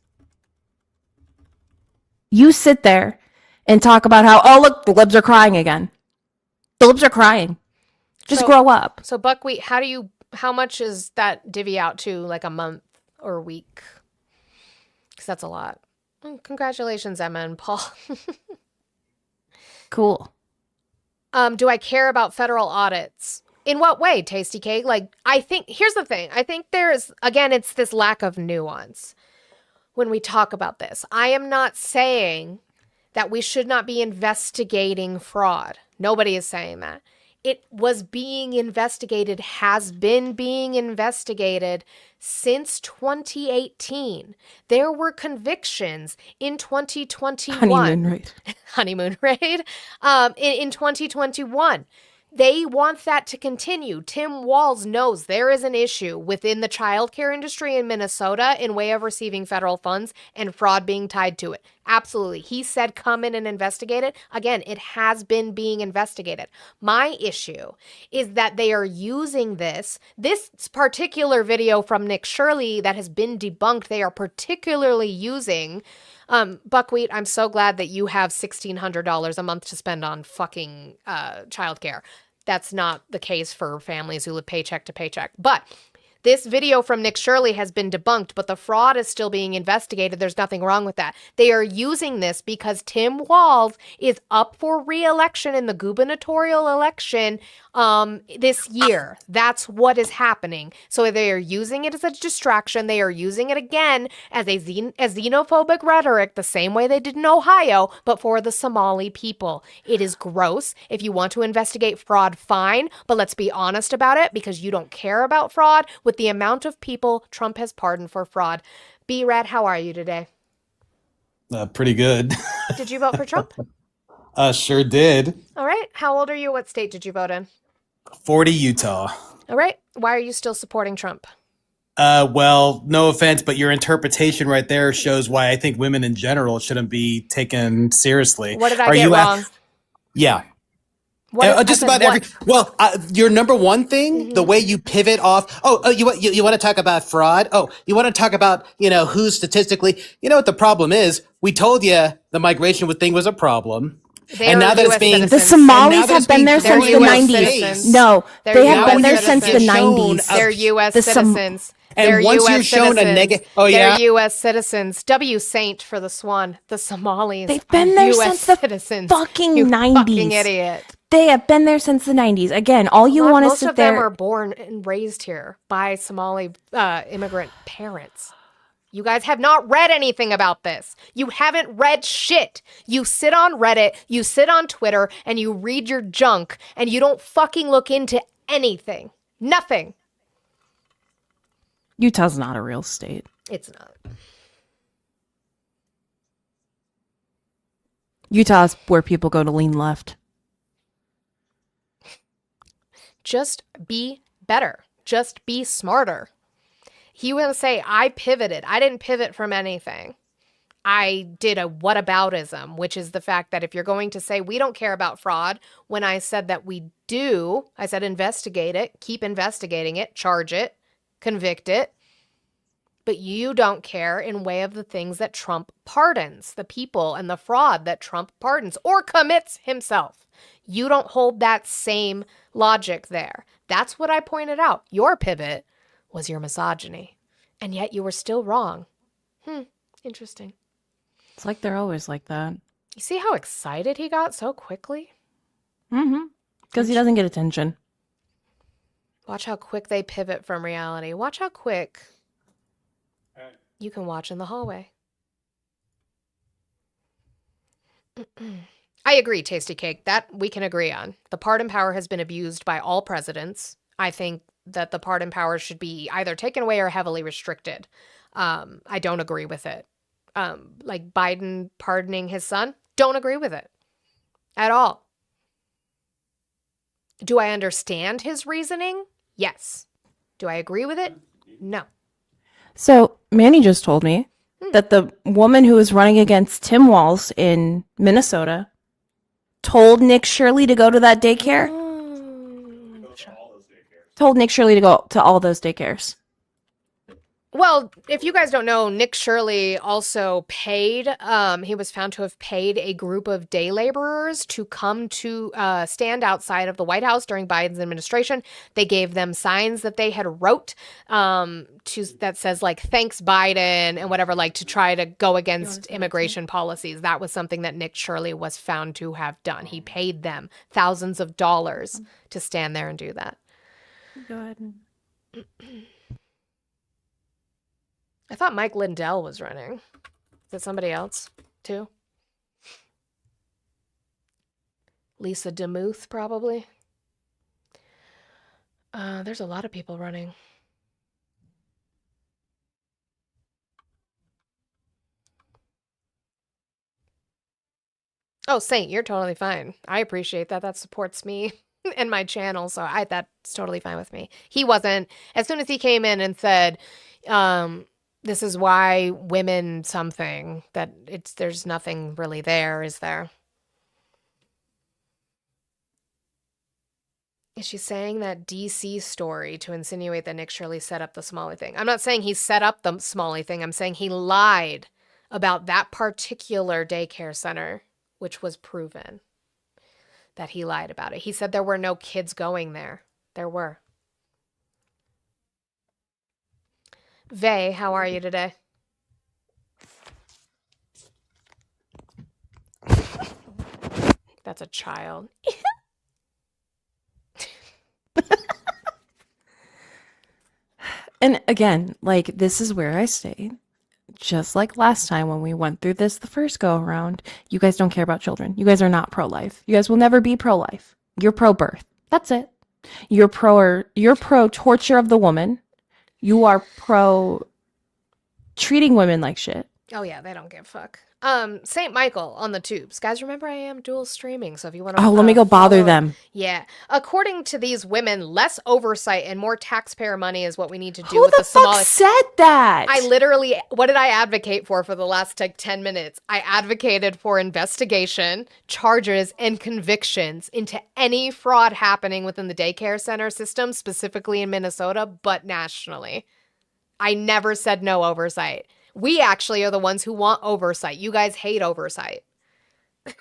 you sit there and talk about how, oh, look, the libs are crying again. The libs are crying. Just grow up. So, Buckwheat, how much is that divvy out to, like a month or a week? Because that's a lot. Congratulations, Emma and Paul. Cool. Do I care about federal audits? In what way, Tasty Cake? Like, I think, here's the thing. I think there's, again, it's this lack of nuance when we talk about this. I am not saying that we should not be investigating fraud. Nobody is saying that. It was being investigated, has been being investigated since 2018. There were convictions in 2021. Honeymoon raid. Honeymoon raid. In 2021. They want that to continue. Tim Walz knows there is an issue within the childcare industry in Minnesota in way of receiving federal funds and fraud being tied to it. Absolutely. He said come in and investigate it. Again, it has been being investigated. My issue is that they are using this particular video from Nick Shirley that has been debunked. They are particularly using Buckwheat, I'm so glad that you have $1,600 a month to spend on fucking childcare. That's not the case for families who live paycheck to paycheck. But this video from Nick Shirley has been debunked, but the fraud is still being investigated. There's nothing wrong with that. They are using this because Tim Walz is up for re-election in the gubernatorial election this year. That's what is happening. So they are using it as a distraction. They are using it again as a xenophobic rhetoric, the same way they did in Ohio, but for the Somali people. It is gross. If you want to investigate fraud, fine, but let's be honest about it because you don't care about fraud with the amount of people Trump has pardoned for fraud. B-Rad, how are you today? Pretty good. Did you vote for Trump? Sure did. All right. How old are you? What state did you vote in? 40 Utah. All right. Why are you still supporting Trump? Well, no offense, but your interpretation right there shows why I think women in general shouldn't be taken seriously. What did I get wrong? Yeah. What, just I about said every. Well, your number one thing, the way you pivot off. You want to talk about fraud? Oh, you want to talk about who statistically? You know what the problem is? We told you the migration thing was a problem. And now that it's being the Somalis have been there since the 90s. No, they have been there since the 90s. They're U.S. citizens. And once you're shown a negative, they're U.S. citizens. W. Saint for the Swan. The Somalis. They've been there since the fucking 90s. Fucking idiot. They have been there since the 90s. Again, all you want to sit there. Most of them are born and raised here by Somali immigrant parents. You guys have not read anything about this. You haven't read shit. You sit on Reddit, you sit on Twitter, and you read your junk, and you don't fucking look into anything. Nothing. Utah's not a real state. It's not. Utah's where people go to lean left. Just be better. Just be smarter. He will say, I pivoted. I didn't pivot from anything. I did a whataboutism, which is the fact that if you're going to say we don't care about fraud, when I said that we do, I said investigate it, keep investigating it, charge it, convict it. But you don't care in way of the things that Trump pardons, the people and the fraud that Trump pardons or commits himself. You don't hold that same logic there. That's what I pointed out. Your pivot was your misogyny, and yet you were still wrong. Interesting. It's like they're always like that. You see how excited he got so quickly? Mm-hmm. Because he doesn't get attention. Watch how quick they pivot from reality. Watch how quick you can watch in the hallway. I agree, Tasty Cake. That we can agree on. The pardon power has been abused by all presidents. I think that the pardon power should be either taken away or heavily restricted. I don't agree with it. Like Biden pardoning his son, don't agree with it at all. Do I understand his reasoning? Yes. Do I agree with it? No. So Manny just told me that the woman who was running against Tim Walz in Minnesota told Nick Shirley to go to that daycare. Told Nick Shirley to go to all those daycares. Well, if you guys don't know, Nick Shirley also paid, he was found to have paid a group of day laborers to come to stand outside of the White House during Biden's administration. They gave them signs that they had wrote that says like, thanks Biden and whatever, like to try to go against immigration policies. That was something that Nick Shirley was found to have done. He paid them thousands of dollars to stand there and do that. Go ahead. I thought Mike Lindell was running. Is it somebody else too? Lisa DeMuth, probably. There's a lot of people running. Oh, Saint, you're totally fine. I appreciate that. That supports me and my channel, so that's totally fine with me. He wasn't. As soon as he came in and said, this is why women something, that there's nothing really there, is there? Is she saying that DC story to insinuate that Nick Shirley set up the Smalley thing? I'm not saying he set up the Smalley thing. I'm saying he lied about that particular daycare center, which was proven that he lied about it. He said there were no kids going there. There were. Vay, how are you today? That's a child. And again, like, this is where I stay. Just like last time when we went through this the first go around, you guys don't care about children. You guys are not pro-life. You guys will never be pro-life. You're pro-birth. That's it. You're pro torture of the woman. You are pro treating women like shit. Oh yeah, they don't give a fuck. St. Michael on the tubes. Guys, remember I am dual streaming, so if you want to Oh, let me go bother them. Yeah. According to these women, less oversight and more taxpayer money is what we need to do Who with the the fuck Somali. said that? I literally, what did I advocate for the last 10 minutes? I advocated for investigation, charges, and convictions into any fraud happening within the daycare center system, specifically in Minnesota, but nationally. I never said no oversight. We actually are the ones who want oversight. You guys hate oversight.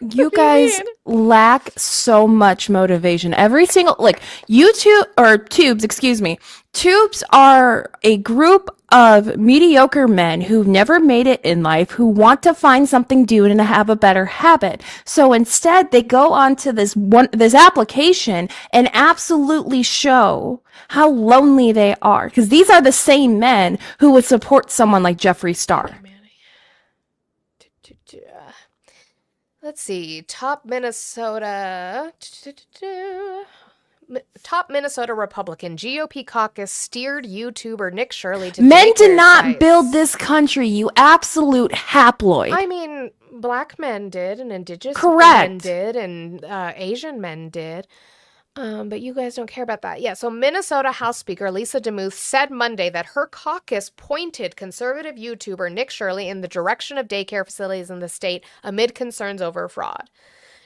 You guys lack so much motivation. Every single, like, YouTube or tubes, excuse me. Tubes are a group of mediocre men who've never made it in life, who want to find something to do and to have a better habit. So instead, they go onto this application and absolutely show how lonely they are. Because these are the same men who would support someone like Jeffree Star. Let's see. Top Minnesota Republican GOP caucus steered YouTuber Nick Shirley to Men did daycare not sites. build this country, you absolute haploid. I mean, black men did, and indigenous Correct. men did, and Asian men did. But you guys don't care about that. Yeah, so Minnesota House Speaker Lisa DeMuth said Monday that her caucus pointed conservative YouTuber Nick Shirley in the direction of daycare facilities in the state amid concerns over fraud.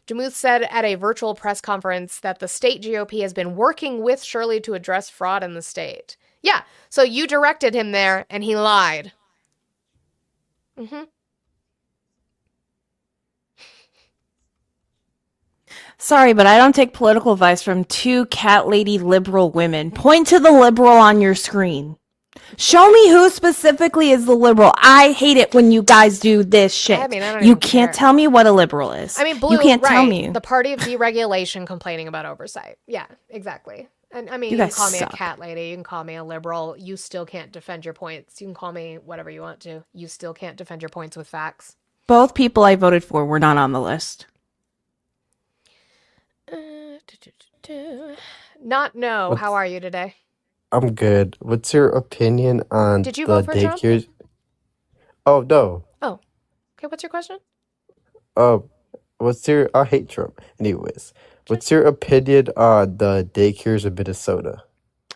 DeMuth said at a virtual press conference that the state GOP has been working with Shirley to address fraud in the state. Yeah, so you directed him there, and he lied. Mm-hmm. Sorry, but I don't take political advice from two cat lady liberal women. Point to the liberal on your screen. Show me who specifically is the liberal. I hate it when you guys do this shit. I mean, I don't you even can't care. tell me what a liberal is. I mean, Blue, you can't tell right, me. the party of deregulation complaining about oversight. Yeah, exactly. And I mean, You you can guys call me a suck. cat lady. You can call me a liberal. You still can't defend your points. You can call me whatever you want to. You still can't defend your points with facts. Both people I voted for were not on the list. Not no. How are you today? I'm good. What's your opinion on Did you the vote for Trump? daycares? Oh no. Oh, okay. What's your question? What's your? I hate Trump. Anyways, what's your opinion on the daycares in Minnesota?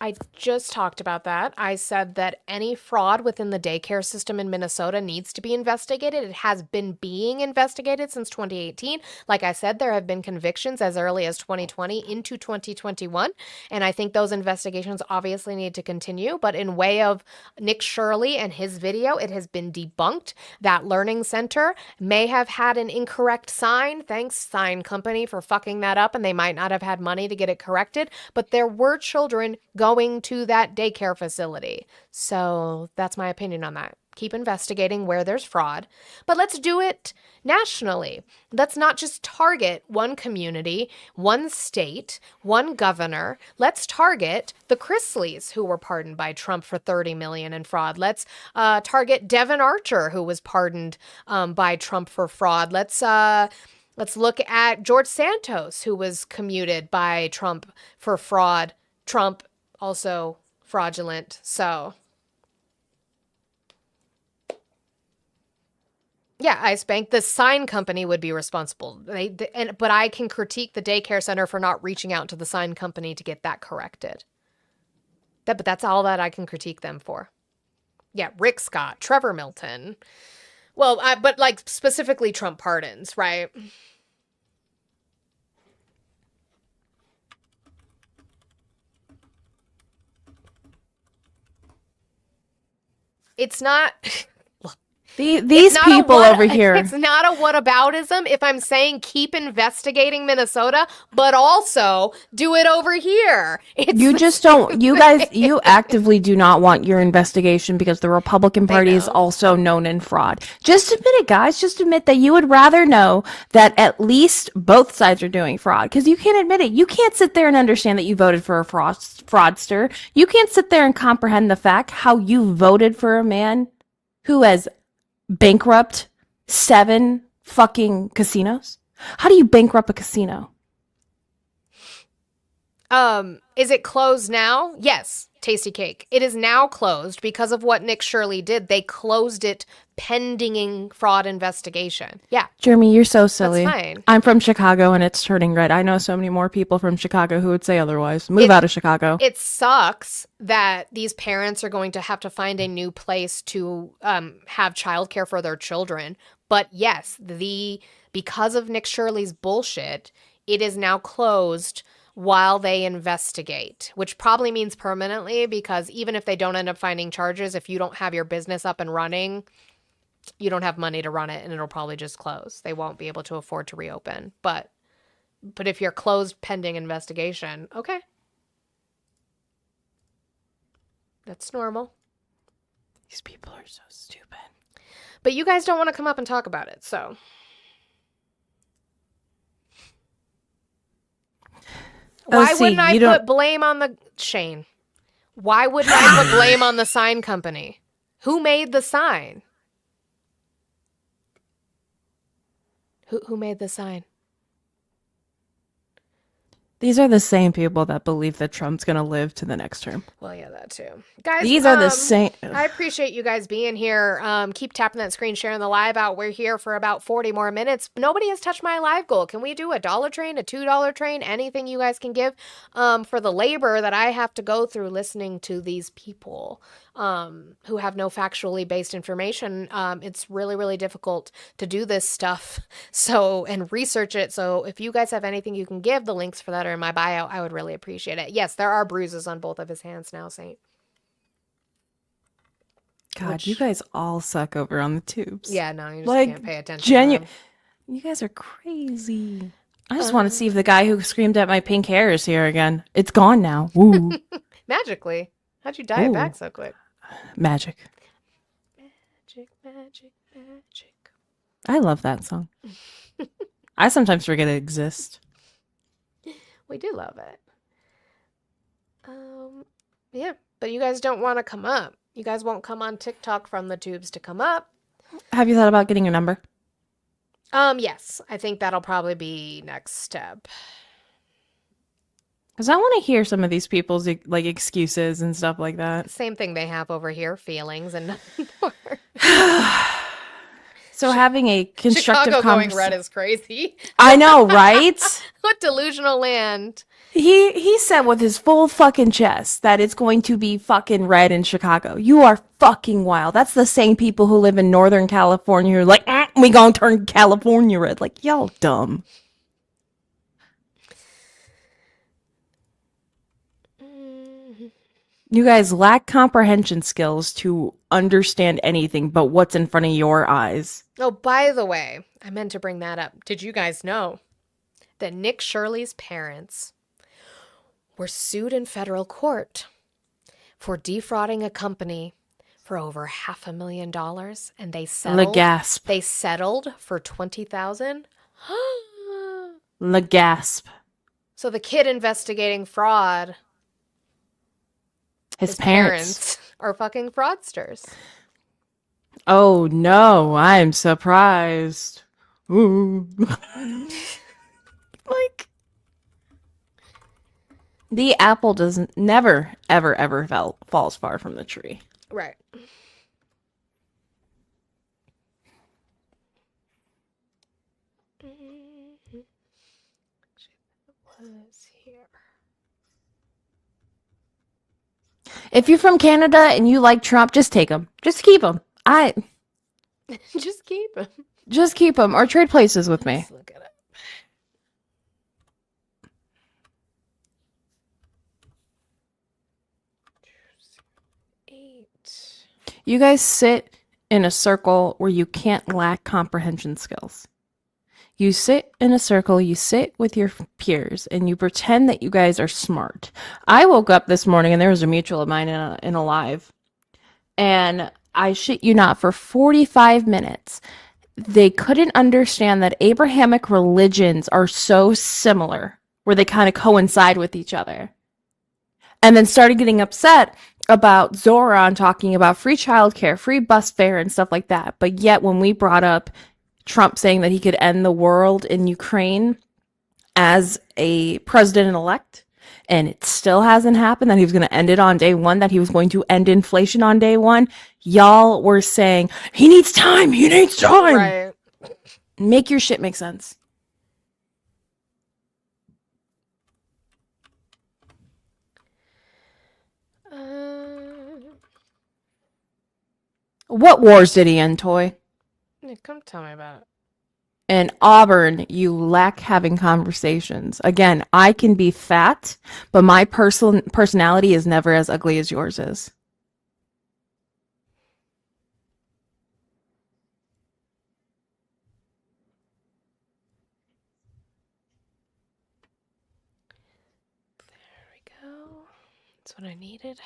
I just talked about that. I said that any fraud within the daycare system in Minnesota needs to be investigated. It has been being investigated since 2018. Like I said, there have been convictions as early as 2020 into 2021. And I think those investigations obviously need to continue. But in way of Nick Shirley and his video, it has been debunked. That learning center may have had an incorrect sign. Thanks, sign company, for fucking that up. And they might not have had money to get it corrected. But there were children going to that daycare facility. So that's my opinion on that. Keep investigating where there's fraud, but let's do it nationally. Let's not just target one community, one state, one governor. Let's target the Chrisleys, who were pardoned by Trump for $30 million in fraud. Let's target Devin Archer, who was pardoned by Trump for fraud. Let's look at George Santos, who was commuted by Trump for fraud. Trump also fraudulent. So yeah, Ice Bank, the sign company would be responsible. But I can critique the daycare center for not reaching out to the sign company to get that corrected. But that's all that I can critique them for. Yeah, Rick Scott, Trevor Milton. Well, but like specifically Trump pardons, right? It's not... These people over here. It's not a whataboutism if I'm saying keep investigating Minnesota, but also do it over here. You just don't, you guys, you actively do not want your investigation because the Republican Party is also known in fraud. Just admit it, guys. Just admit that you would rather know that at least both sides are doing fraud, because you can't admit it. You can't sit there and understand that you voted for a fraudster. You can't sit there and comprehend the fact how you voted for a man who has bankrupt 7 fucking casinos. How do you bankrupt a casino? Is it closed now? Yes, Tasty Cake. It is now closed because of what Nick Shirley did. They closed it pending fraud investigation. Yeah. Jeremy, you're so silly. That's fine. I'm from Chicago and it's turning red. I know so many more people from Chicago who would say otherwise. Move out of Chicago. It sucks that these parents are going to have to find a new place to have childcare for their children. But yes, because of Nick Shirley's bullshit, it is now closed while they investigate, which probably means permanently, because even if they don't end up finding charges, if you don't have your business up and running, you don't have money to run it and it'll probably just close. They won't be able to afford to reopen. But if you're closed pending investigation, okay. That's normal. These people are so stupid. But you guys don't want to come up and talk about it, so. Why wouldn't I put blame on the Shane? Why wouldn't I put blame on the sign company? Who made the sign? Who made the sign? These are the same people that believe that Trump's going to live to the next term. Well, yeah, that too. Guys, these are the same. I appreciate you guys being here. Keep tapping that screen, sharing the live out. We're here for about 40 more minutes. Nobody has touched my live goal. Can we do a $1 train, a $2 train, anything you guys can give for the labor that I have to go through listening to these people who have no factually based information? It's really, really difficult to do this stuff and research it. So if you guys have anything you can give, the links for that are in my bio. I would really appreciate it. Yes, there are bruises on both of his hands now, Saint. God, you guys all suck over on the tubes. Yeah, no, you just can't pay attention. You guys are crazy. I just want to see if the guy who screamed at my pink hair is here again. It's gone now. Woo. Magically. How'd you dye it back so quick? Magic. Magic, magic, magic. I love that song. I sometimes forget it exists. We do love it. Yeah, but you guys don't want to come up. You guys won't come on TikTok from the tubes to come up. Have you thought about getting a number? Yes, I think that'll probably be next step. Because I want to hear some of these people's like excuses and stuff like that. Same thing they have over here, feelings and nothing more. So having a constructive Chicago going red is crazy. I know, right? What delusional land. He said with his full fucking chest that it's going to be fucking red in Chicago. You are fucking wild. That's the same people who live in Northern California who are like, we gonna turn California red. Like, y'all dumb. You guys lack comprehension skills to understand anything but what's in front of your eyes. Oh, by the way, I meant to bring that up. Did you guys know that Nick Shirley's parents were sued in federal court for defrauding a company for for over $500,000, and they Le settled. gasp. They settled for 20,000. Le gasp. So the kid investigating fraud, His parents. are fucking fraudsters. Oh no, I'm surprised. Ooh. Like, the apple doesn't never ever ever falls far from the tree. Right. Was here. If you're from Canada and you like Trump, just take him. Just keep him. Just keep him. Just keep him or trade places with me. Let's look at it. You guys sit in a circle where you can't lack comprehension skills. You sit in a circle, you sit with your peers, and you pretend that you guys are smart. I woke up this morning and there was a mutual of mine in a live. And I shit you not, for 45 minutes, they couldn't understand that Abrahamic religions are so similar, where they kind of coincide with each other. And then started getting upset about Zoran talking about free childcare, free bus fare, and stuff like that. But yet, when we brought up Trump saying that he could end the world in Ukraine as a president-elect, and it still hasn't happened, that he was going to end it on day one, that he was going to end inflation on day one, y'all were saying, he needs time, he needs time. Right. Make your shit make sense. What wars did he end, Toy? Yeah, come tell me about it. In Auburn, you lack having conversations. Again, I can be fat, but my personality is never as ugly as yours is. There we go. That's what I needed.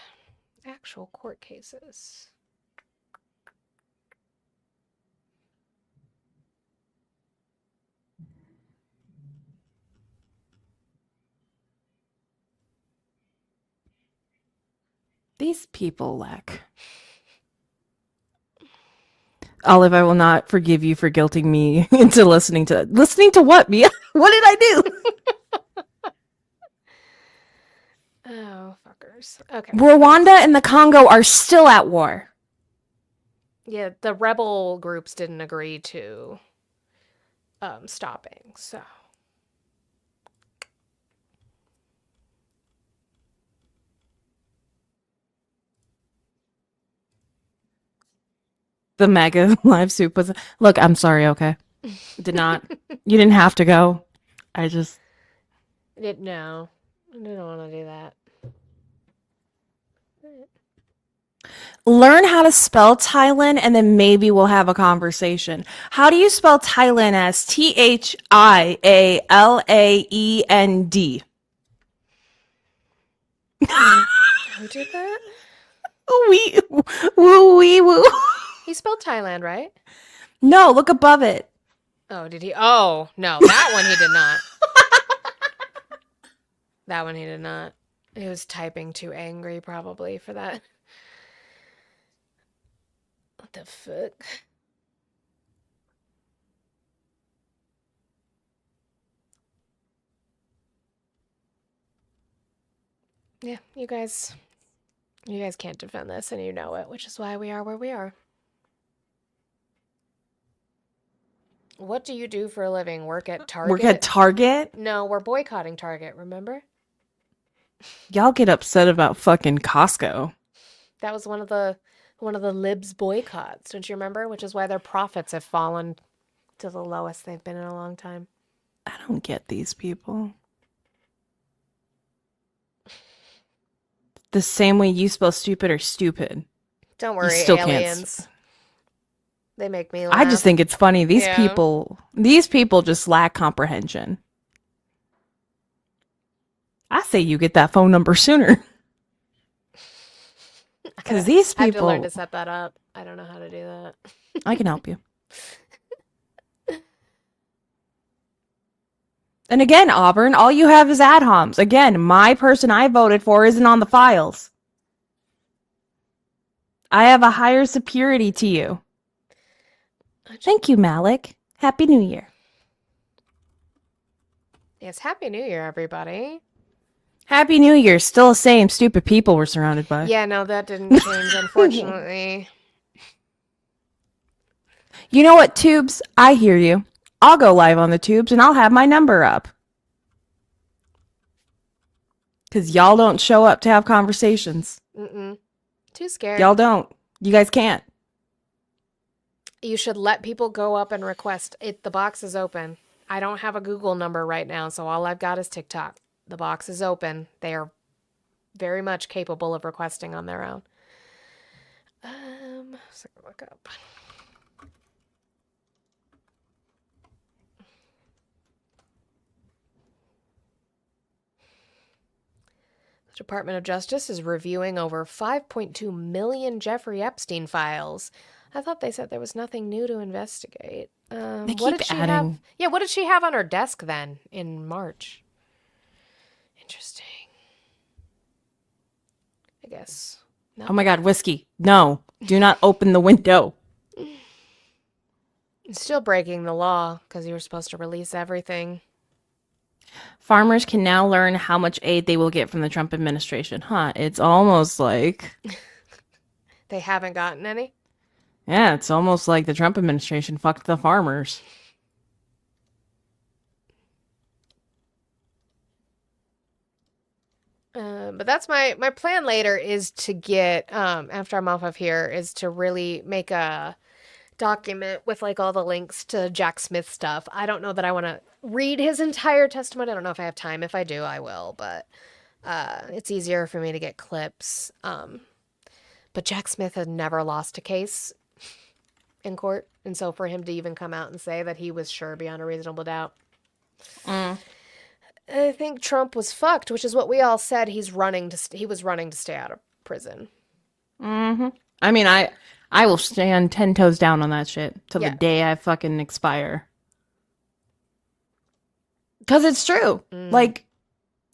Actual court cases. These people lack. Olive, I will not forgive you for guilting me into listening to what, Mia? What did I do? Oh, fuckers. Okay. Rwanda and the Congo are still at war. Yeah, the rebel groups didn't agree to stopping, so. The mega live soup was. Look, I'm sorry, okay? Did not. You didn't have to go. I just. No, I didn't want to do that. Learn how to spell Thailand and then maybe we'll have a conversation. How do you spell Thailand as Thialaend? Who did that? Woo. He spelled Thailand, right? No, look above it. Oh, did he? Oh, no, that one he did not. That one he did not. He was typing too angry, probably, for that. What the fuck? Yeah, you guys can't defend this, and you know it, which is why we are where we are. What do you do for a living? Work at Target? Work at Target? No, we're boycotting Target, remember? Y'all get upset about fucking Costco. That was one of the libs boycotts, don't you remember? Which is why their profits have fallen to the lowest they've been in a long time. I don't get these people. The same way you spell stupid or stupid. Don't worry, still can't aliens. They make me laugh. I just think it's funny. These Yeah. people just lack comprehension. I say you get that phone number sooner. Because these I have to learn people, to set that up. I don't know how to do that. I can help you. And again, Auburn, all you have is ad homs. Again, my person I voted for isn't on the files. I have a higher superiority to you. Thank you, Malik. Happy New Year. Yes, Happy New Year, everybody. Happy New Year. Still the same stupid people we're surrounded by. Yeah, no, that didn't change, unfortunately. You know what, Tubes? I hear you. I'll go live on the Tubes and I'll have my number up. Because y'all don't show up to have conversations. Mm-mm. Too scared. Y'all don't. You guys can't. You should let people go up and request it. The box is open. I don't have a Google number right now, so all I've got is TikTok. The box is open. They are very much capable of requesting on their own. So look up. The Department of Justice is reviewing over 5.2 million Jeffrey Epstein files. I thought they said there was nothing new to investigate. They What keep did she adding. have? Yeah, what did she have on her desk then in March? Interesting. I guess. Oh my God, whiskey. No. Do not open the window. Still breaking the law because you were supposed to release everything. Farmers can now learn how much aid they will get from the Trump administration. Huh? It's almost like, They haven't gotten any. yeah, it's almost like the Trump administration fucked the farmers. But that's my plan later is to get, after I'm off of here, is to really make a document with like all the links to Jack Smith stuff. I don't know that I want to read his entire testimony. I don't know if I have time. If I do, I will. But it's easier for me to get clips. But Jack Smith had never lost a case in court. And so for him to even come out and say that he was sure beyond a reasonable doubt. I think Trump was fucked, which is what we all said. He was running to stay out of prison. Mm-hmm. I mean, I will stand 10 toes down on that shit till Yeah. the day I fucking expire. Because it's true. Like,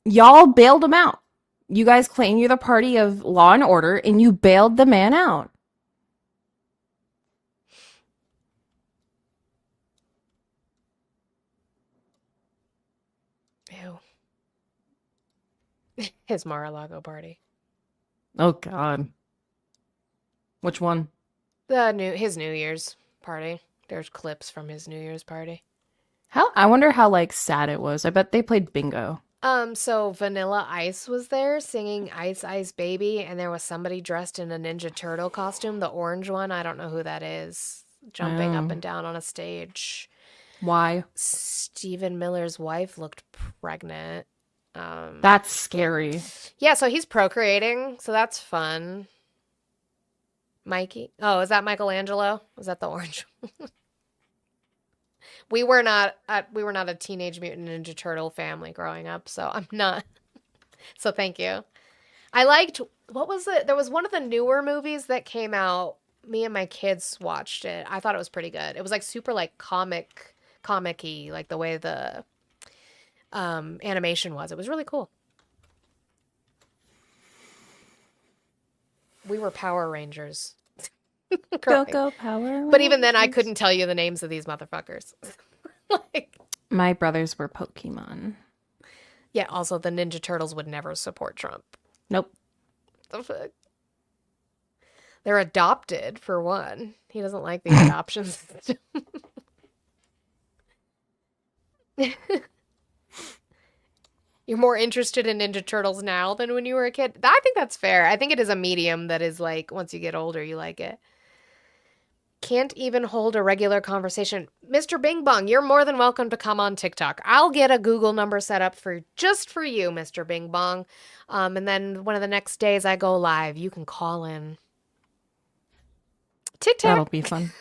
y'all bailed him out. You guys claim you're the party of law and order, and you bailed the man out. Ew. His Mar-a-Lago party. Oh, God. Which one? His New Year's party. There's clips from his New Year's party. I wonder how, like, sad it was. I bet they played bingo. So Vanilla Ice was there singing Ice Ice Baby, and there was somebody dressed in a Ninja Turtle costume, the orange one. I don't know who that is, jumping up Oh. and down on a stage. Why? Stephen Miller's wife looked pregnant. That's scary. Yeah, so he's procreating, so that's fun. Mikey. Oh, is that Michelangelo? Was that the orange? We were not a Teenage Mutant Ninja Turtle family growing up, so I'm not. So thank you. I liked, what was it? There was one of the newer movies that came out. Me and my kids watched it. I thought it was pretty good. It was like super like comic-y, like the way the animation was. It was really cool. We were Power Rangers. Go, go, Power. But even then, I couldn't tell you the names of these motherfuckers. Like, My brothers were Pokemon. yeah, also, the Ninja Turtles would never support Trump. Nope. The fuck? They're adopted, for one. He doesn't like the adoption system. You're more interested in Ninja Turtles now than when you were a kid? I think that's fair. I think it is a medium that is like, once you get older, you like it. Can't even hold a regular conversation. Mr. Bing Bong, you're more than welcome to come on TikTok. I'll get a Google number set up just for you, Mr. Bing Bong. And then one of the next days I go live, you can call in. TikTok. That'll be fun.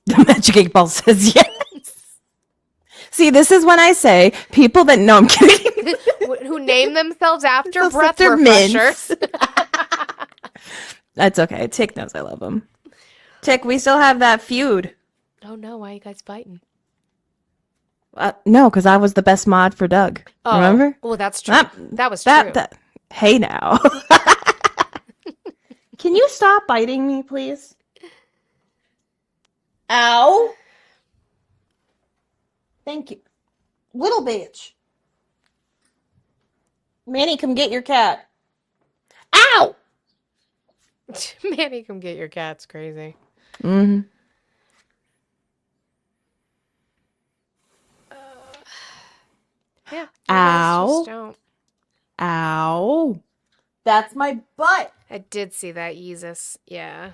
The Magic 8 Ball says yes. See, this is when I say people that know I'm kidding. Who name themselves after Those breath are mints. refreshers. That's okay. Tick knows I love him. Tick, we still have that feud. Oh no, why are you guys fighting? No, because I was the best mod for Doug. Oh, Remember? well, that's true. That- That was true. Hey now. Can you stop biting me, please? Ow. Thank you. Little bitch. Manny, come get your cat. Ow! Manny, come get your cat's crazy. Mm-hmm. Yeah. Ow. Just don't. Ow. That's my butt. I did see that, Yeezus. Yeah.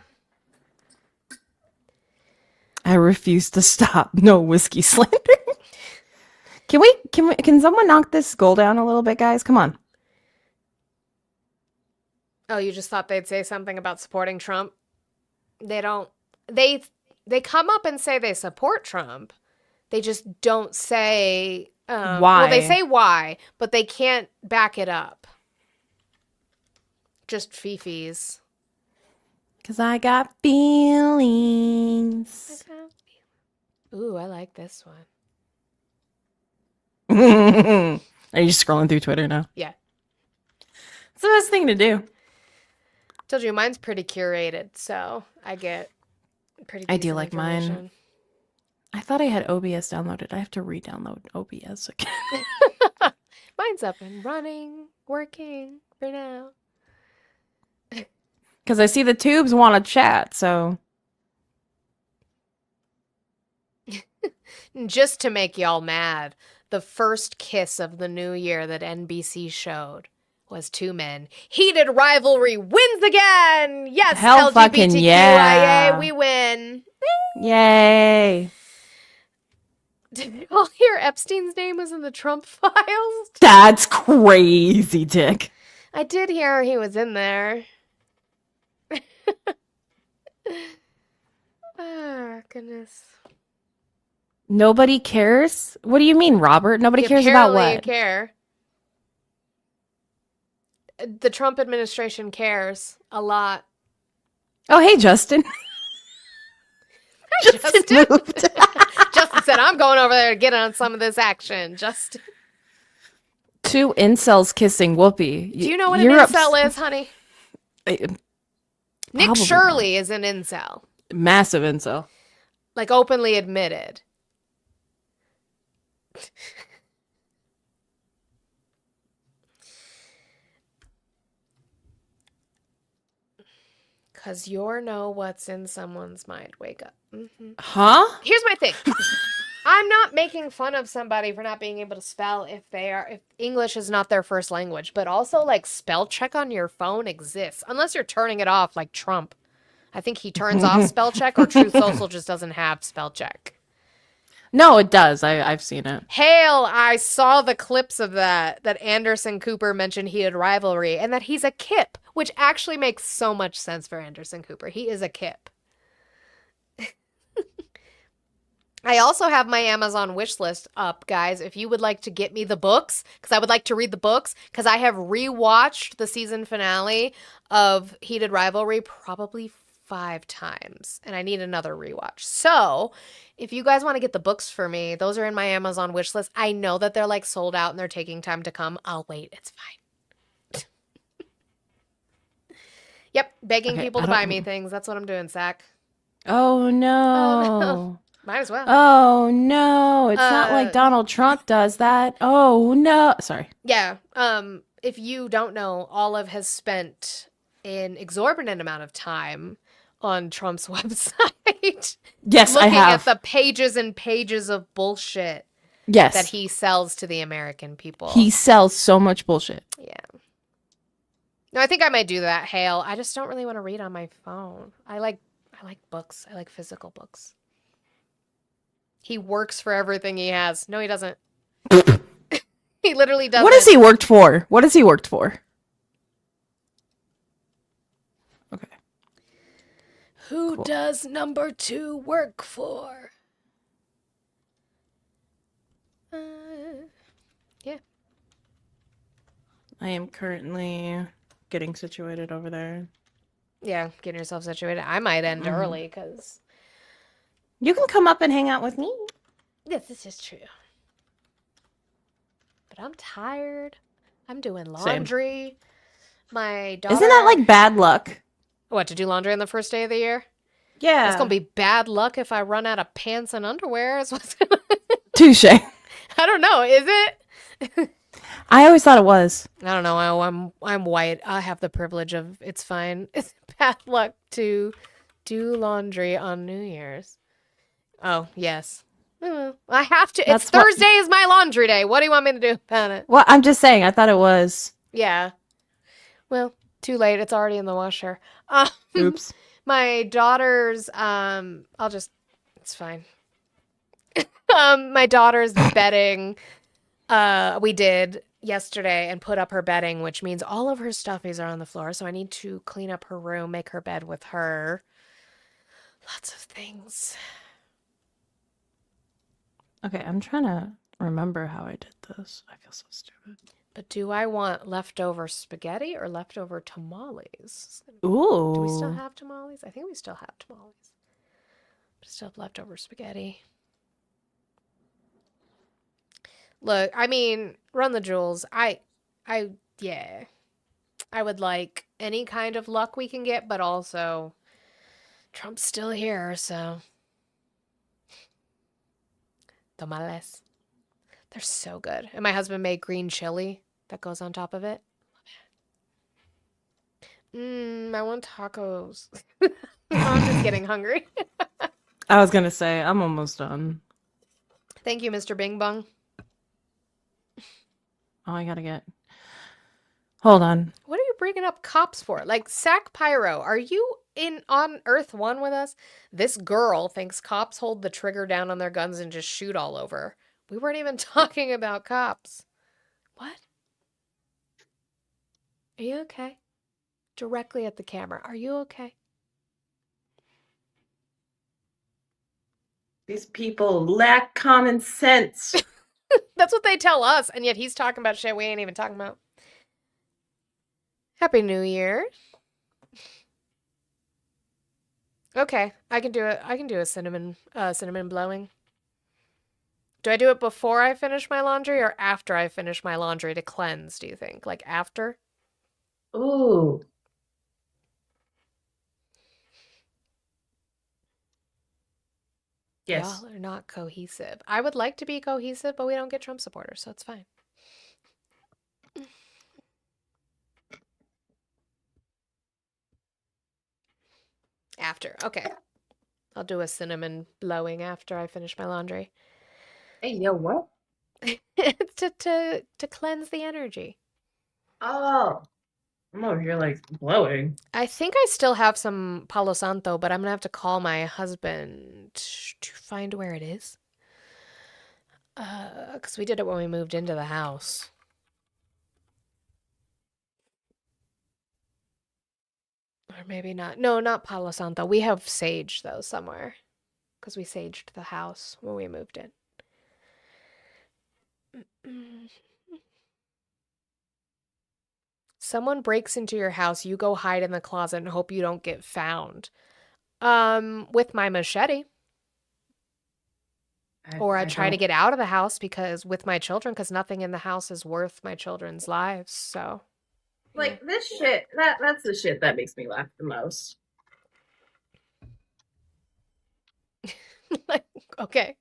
I refuse to stop. No whiskey slander. Can someone knock this goal down a little bit, guys? Come on. Oh, you just thought they'd say something about supporting Trump? They don't. They come up and say they support Trump. They just don't say Why. Well, they say why, but they can't back it up. Just fifis. Because I got feelings. Ooh, I like this one. Are you scrolling through Twitter now? Yeah. It's the best thing to do. Told you mine's pretty curated, so I get pretty I do decent like mine. information. I thought I had OBS downloaded. I have to re-download OBS again. Mine's up and running, working for now. Because I see the tubes want to chat, so... Just to make y'all mad, the first kiss of the new year that NBC showed was two men. Heated rivalry wins again! Yes, Hell fucking LGBTQIA, yeah. we win. Yay! Did you all hear Epstein's name was in the Trump files? That's crazy, Dick. I did hear he was in there. Ah, goodness. Nobody cares? What do you mean, Robert? Nobody cares about Apparently what? care. The Trump administration cares a lot. Oh, hey, Justin. Justin moved. Justin said, I'm going over there to get on some of this action. Justin. Two incels kissing Whoopi. Do you know what You're an incel is, honey? Nick Probably Shirley is an incel. Massive incel. Like, openly admitted. Because you're know what's in someone's mind. Wake up. Huh? Here's my thing. I'm not making fun of somebody for not being able to spell if English is not their first language, but also like spell check on your phone exists unless you're turning it off like Trump. I think he turns off spell check, or Truth Social just doesn't have spell check. No, it does. I've seen it. Hale, I saw the clips of that Anderson Cooper mentioned heated rivalry and that he's a Kip, which actually makes so much sense for Anderson Cooper. He is a Kip. I also have my Amazon wish list up, guys, if you would like to get me the books, because I would like to read the books, because I have rewatched the season finale of Heated Rivalry probably 5 times, and I need another rewatch. So, if you guys want to get the books for me, those are in my Amazon wish list. I know that they're like sold out and they're taking time to come. I'll wait. It's fine. Yep, begging people to buy me things. That's what I'm doing, Zach. Oh no. no. Might as well. Oh no. It's not like Donald Trump does that. Oh no. Sorry. Yeah. If you don't know, Olive has spent an exorbitant amount of time on Trump's website. Yes, I looking have. at the pages and pages of bullshit Yes. that he sells to the American people. He sells so much bullshit. Yeah. No, I think I might do that, Hale. I just don't really want to read on my phone. I like books. I like physical books. He works for everything he has. No, he doesn't. He literally doesn't. What has he worked for? What has he worked for? Okay. Who does number 2 work for? Yeah. I am currently getting situated over there. Yeah, getting yourself situated. I might end early because You can come up and hang out with me. yes, this is true. But I'm tired. I'm doing laundry. My daughter. Isn't that like bad luck? What, to do laundry on the first day of the year? Yeah. It's gonna be bad luck if I run out of pants and underwear. Is what's gonna... Touche. I don't know. Is it? I always thought it was. I don't know. I'm white. I have the privilege of it's fine. It's bad luck to do laundry on New Year's. Oh yes. I have to. That's It's what- Thursday is my laundry day. What do you want me to do about it? Well, I'm just saying. I thought it was. Yeah. Well, too late. It's already in the washer. Oops. My daughter's it's fine. My daughter's bedding we did yesterday and put up her bedding, which means all of her stuffies are on the floor, so I need to clean up her room, make her bed with her. Lots of things. Okay, I'm trying to remember how I did this. I feel so stupid. But do I want leftover spaghetti or leftover tamales? Ooh. Do we still have tamales? I think we still have tamales. Still have leftover spaghetti. Look, I mean, run the jewels. Yeah. I would like any kind of luck we can get, but also Trump's still here, so tamales. They're so good. And my husband made green chili that goes on top of it. I want tacos. I'm just getting hungry. I was gonna say I'm almost done. Thank you, Mr. Bing Bong. Oh, I gotta get. Hold on. What are you bringing up cops for? Like, Sac Pyro, are you on Earth 1 with us? This girl thinks cops hold the trigger down on their guns and just shoot all over. We weren't even talking about cops. What? Are you okay? Directly at the camera. Are you okay? These people lack common sense. That's what they tell us, and yet he's talking about shit we ain't even talking about. Happy New Year. Okay, I can do it. I can do a cinnamon blowing. Do I do it before I finish my laundry or after I finish my laundry to cleanse, do you think? Like after? Ooh. Yes. Y'all are not cohesive. I would like to be cohesive, but we don't get Trump supporters, so it's fine. After. Okay. I'll do a cinnamon blowing after I finish my laundry. Hey, yo, what? It's to cleanse the energy. Oh. I'm over here like blowing. I think I still have some Palo Santo, but I'm gonna have to call my husband to find where it is. Because we did it when we moved into the house. Or maybe not. No, not Palo Santo. We have sage, though, somewhere. Because we saged the house when we moved in. Someone breaks into your house, you go hide in the closet and hope you don't get found. With my machete. Or I try to get out of the house with my children, because nothing in the house is worth my children's lives, so. Like this shit, that's the shit that makes me laugh the most. Like, okay.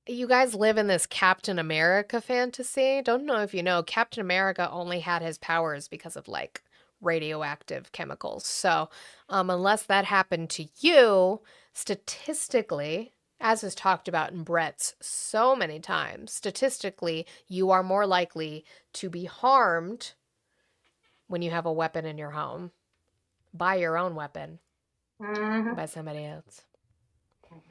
You guys live in this Captain America fantasy. Don't know if you know, Captain America only had his powers because of like radioactive chemicals. So, unless that happened to you, statistically, as is talked about in Brett's so many times, statistically, you are more likely to be harmed when you have a weapon in your home. By your own weapon. By somebody else.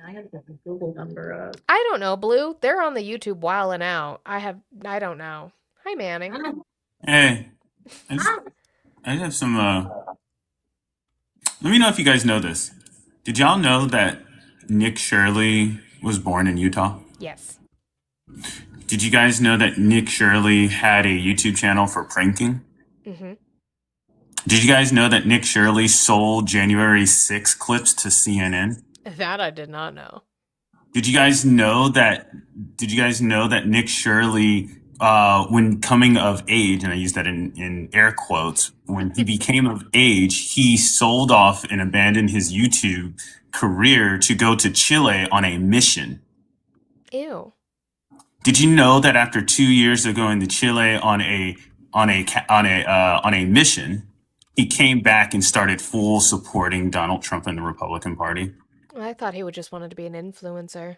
I gotta get the Google number up. I don't know, Blue. They're on the YouTube wilding out. I don't know. Hi, Manning. Hey, I just have some. Let me know if you guys know this. Did y'all know that Nick Shirley was born in Utah? Yes. Did you guys know that Nick Shirley had a YouTube channel for pranking? Mm-hmm. Did you guys know that Nick Shirley sold January 6 clips to CNN? That I did not know. Did you guys know that? Did you guys know that Nick Shirley, when coming of age, and I use that in air quotes, when he became of age, he sold off and abandoned his YouTube career to go to Chile on a mission. Ew. Did you know that after 2 years of going to Chile on a mission, he came back and started full supporting Donald Trump and the Republican Party? I thought he would just wanted to be an influencer.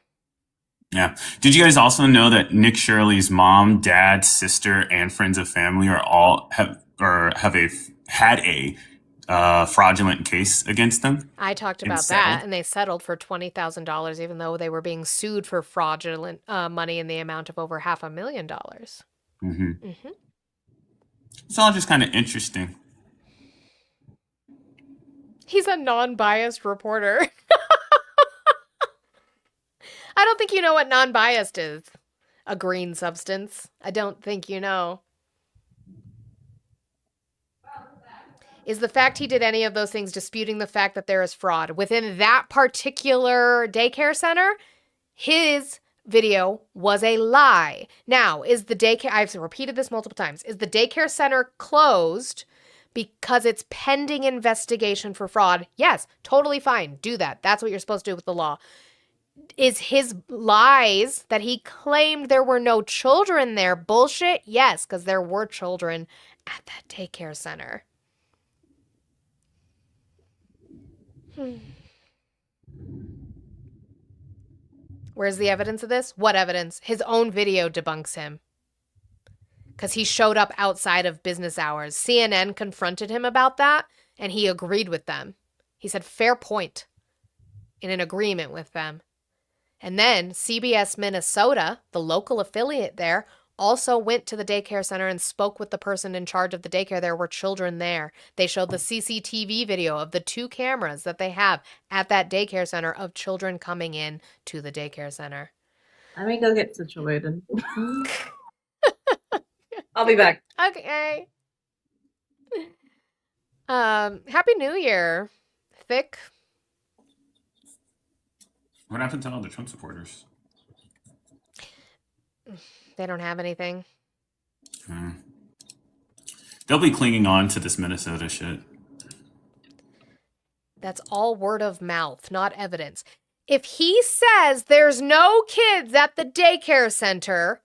Yeah. Did you guys also know that Nick Shirley's mom, dad, sister, and friends of family are all had a fraudulent case against them? I talked And about settled? that, and they settled for $20,000, even though they were being sued for fraudulent money in the amount of over $500,000. Mm-hmm. It's all just kind of interesting. He's a non-biased reporter. I don't think you know what non-biased is. A green substance. I don't think you know. Is the fact he did any of those things disputing the fact that there is fraud within that particular daycare center? His video was a lie. Now, is the daycare, I've repeated this multiple times, is the daycare center closed because it's pending investigation for fraud? Yes, totally fine. Do that. That's what you're supposed to do with the law. Is his lies that he claimed there were no children there bullshit? Yes, because there were children at that daycare center. Where's the evidence of this? What evidence? His own video debunks him. Because he showed up outside of business hours. CNN confronted him about that, and he agreed with them. He said, fair point, in an agreement with them. And then CBS Minnesota, the local affiliate there, also went to the daycare center and spoke with the person in charge of the daycare. There were children there. They showed the CCTV video of the 2 cameras that they have at that daycare center of children coming in to the daycare center. Let me go get situated. I'll be back. Okay. Happy New Year, Thick. What happened to all the Trump supporters? They don't have anything. They'll be clinging on to this Minnesota shit. That's all word of mouth, not evidence. If he says there's no kids at the daycare center,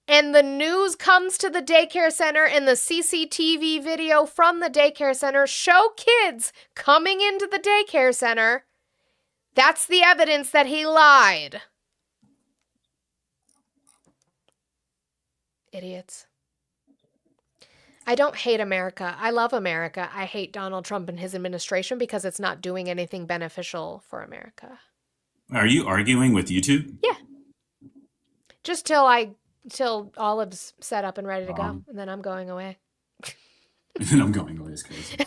and the news comes to the daycare center and the CCTV video from the daycare center show kids coming into the daycare center, that's the evidence that he lied. Idiots. I don't hate America. I love America. I hate Donald Trump and his administration because it's not doing anything beneficial for America. Are you arguing with YouTube? Yeah. Just till Olive's set up and ready to go, and then I'm going away. And I'm going away. It's crazy.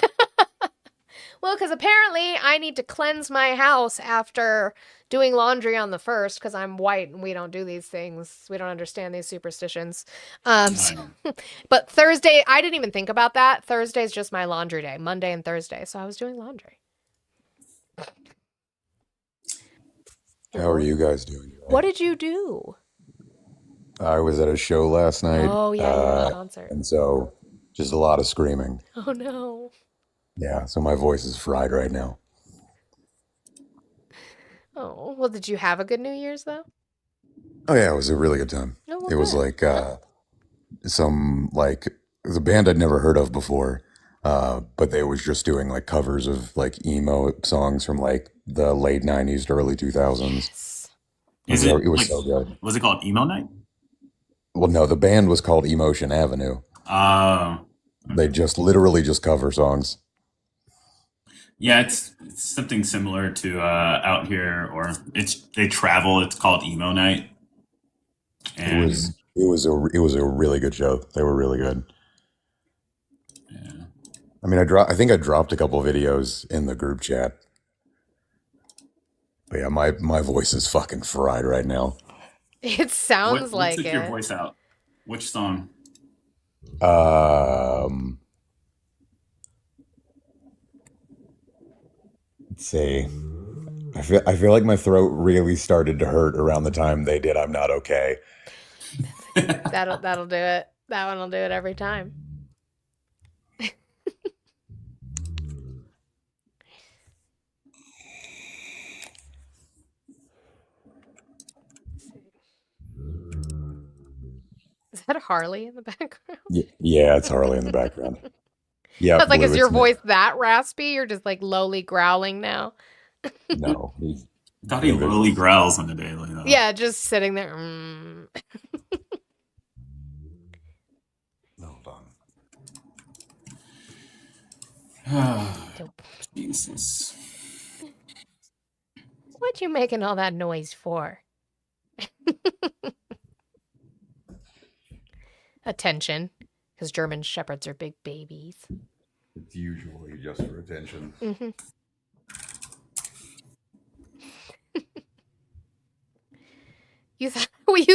Well, because apparently I need to cleanse my house after doing laundry on the 1st, because I'm white and we don't do these things. We don't understand these superstitions. But Thursday, I didn't even think about that. Thursday's just my laundry day, Monday and Thursday. So I was doing laundry. How are you guys doing today? What did you do? I was at a show last night. Oh, yeah, you were at a concert. And so just a lot of screaming. Oh, no. Yeah, so my voice is fried right now. Oh, well, did you have a good New Year's, though? Oh, yeah, it was a really good time. Oh, well, It was good. like it was a band I'd never heard of before, but they was just doing like covers of like emo songs from like the late 90s to early 2000s. Yes. It was so good. Was it called Emo Night? Well, no, the band was called Emotion Avenue. They just literally just cover songs. Yeah, it's something similar to out here, or they travel. It's called Emo Night. And It was a really good show. They were really good. Yeah. I mean, I think I dropped a couple videos in the group chat. But yeah, my voice is fucking fried right now. It sounds What like took it. your voice out? Which song? see. I feel like my throat really started to hurt around the time they did I'm Not Okay. That'll do it. That one will do it every time. Is that Harley in the background? Yeah, it's Harley in the background. Yeah, I was like, Blue, is your it's me. voice that raspy? You're just like lowly growling now. No, I thought he lowly growls on the daily, though. Yeah, just sitting there. Hold on. Jesus. What you making all that noise for? Attention, because German shepherds are big babies. It's usually just for attention. Mm-hmm. You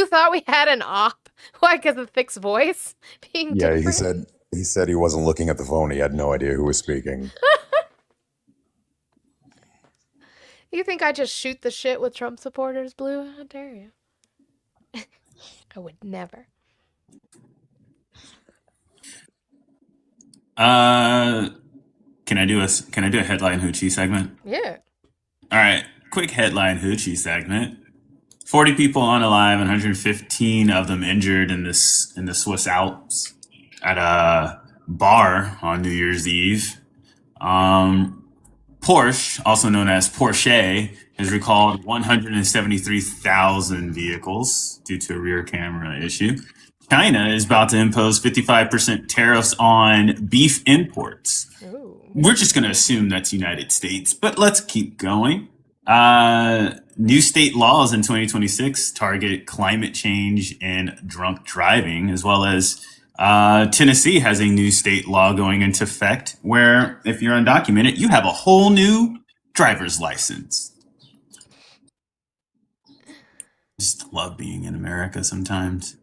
thought we had an op? Why? Because of Thick's voice being Yeah, different? he said he wasn't looking at the phone. He had no idea who was speaking. You think I just shoot the shit with Trump supporters, Blue? How dare you? I would never. Can I do a headline hoochie segment? Yeah. All right, quick headline hoochie segment. 40 people unalive, 115 of them injured in the Swiss Alps at a bar on New Year's Eve. Porsche, also known as Porsche, has recalled 173,000 vehicles due to a rear camera issue. China is about to impose 55% tariffs on beef imports. Ooh. We're just going to assume that's United States, but let's keep going. New state laws in 2026 target climate change and drunk driving, as well as Tennessee has a new state law going into effect where if you're undocumented, you have a whole new driver's license. Just love being in America sometimes.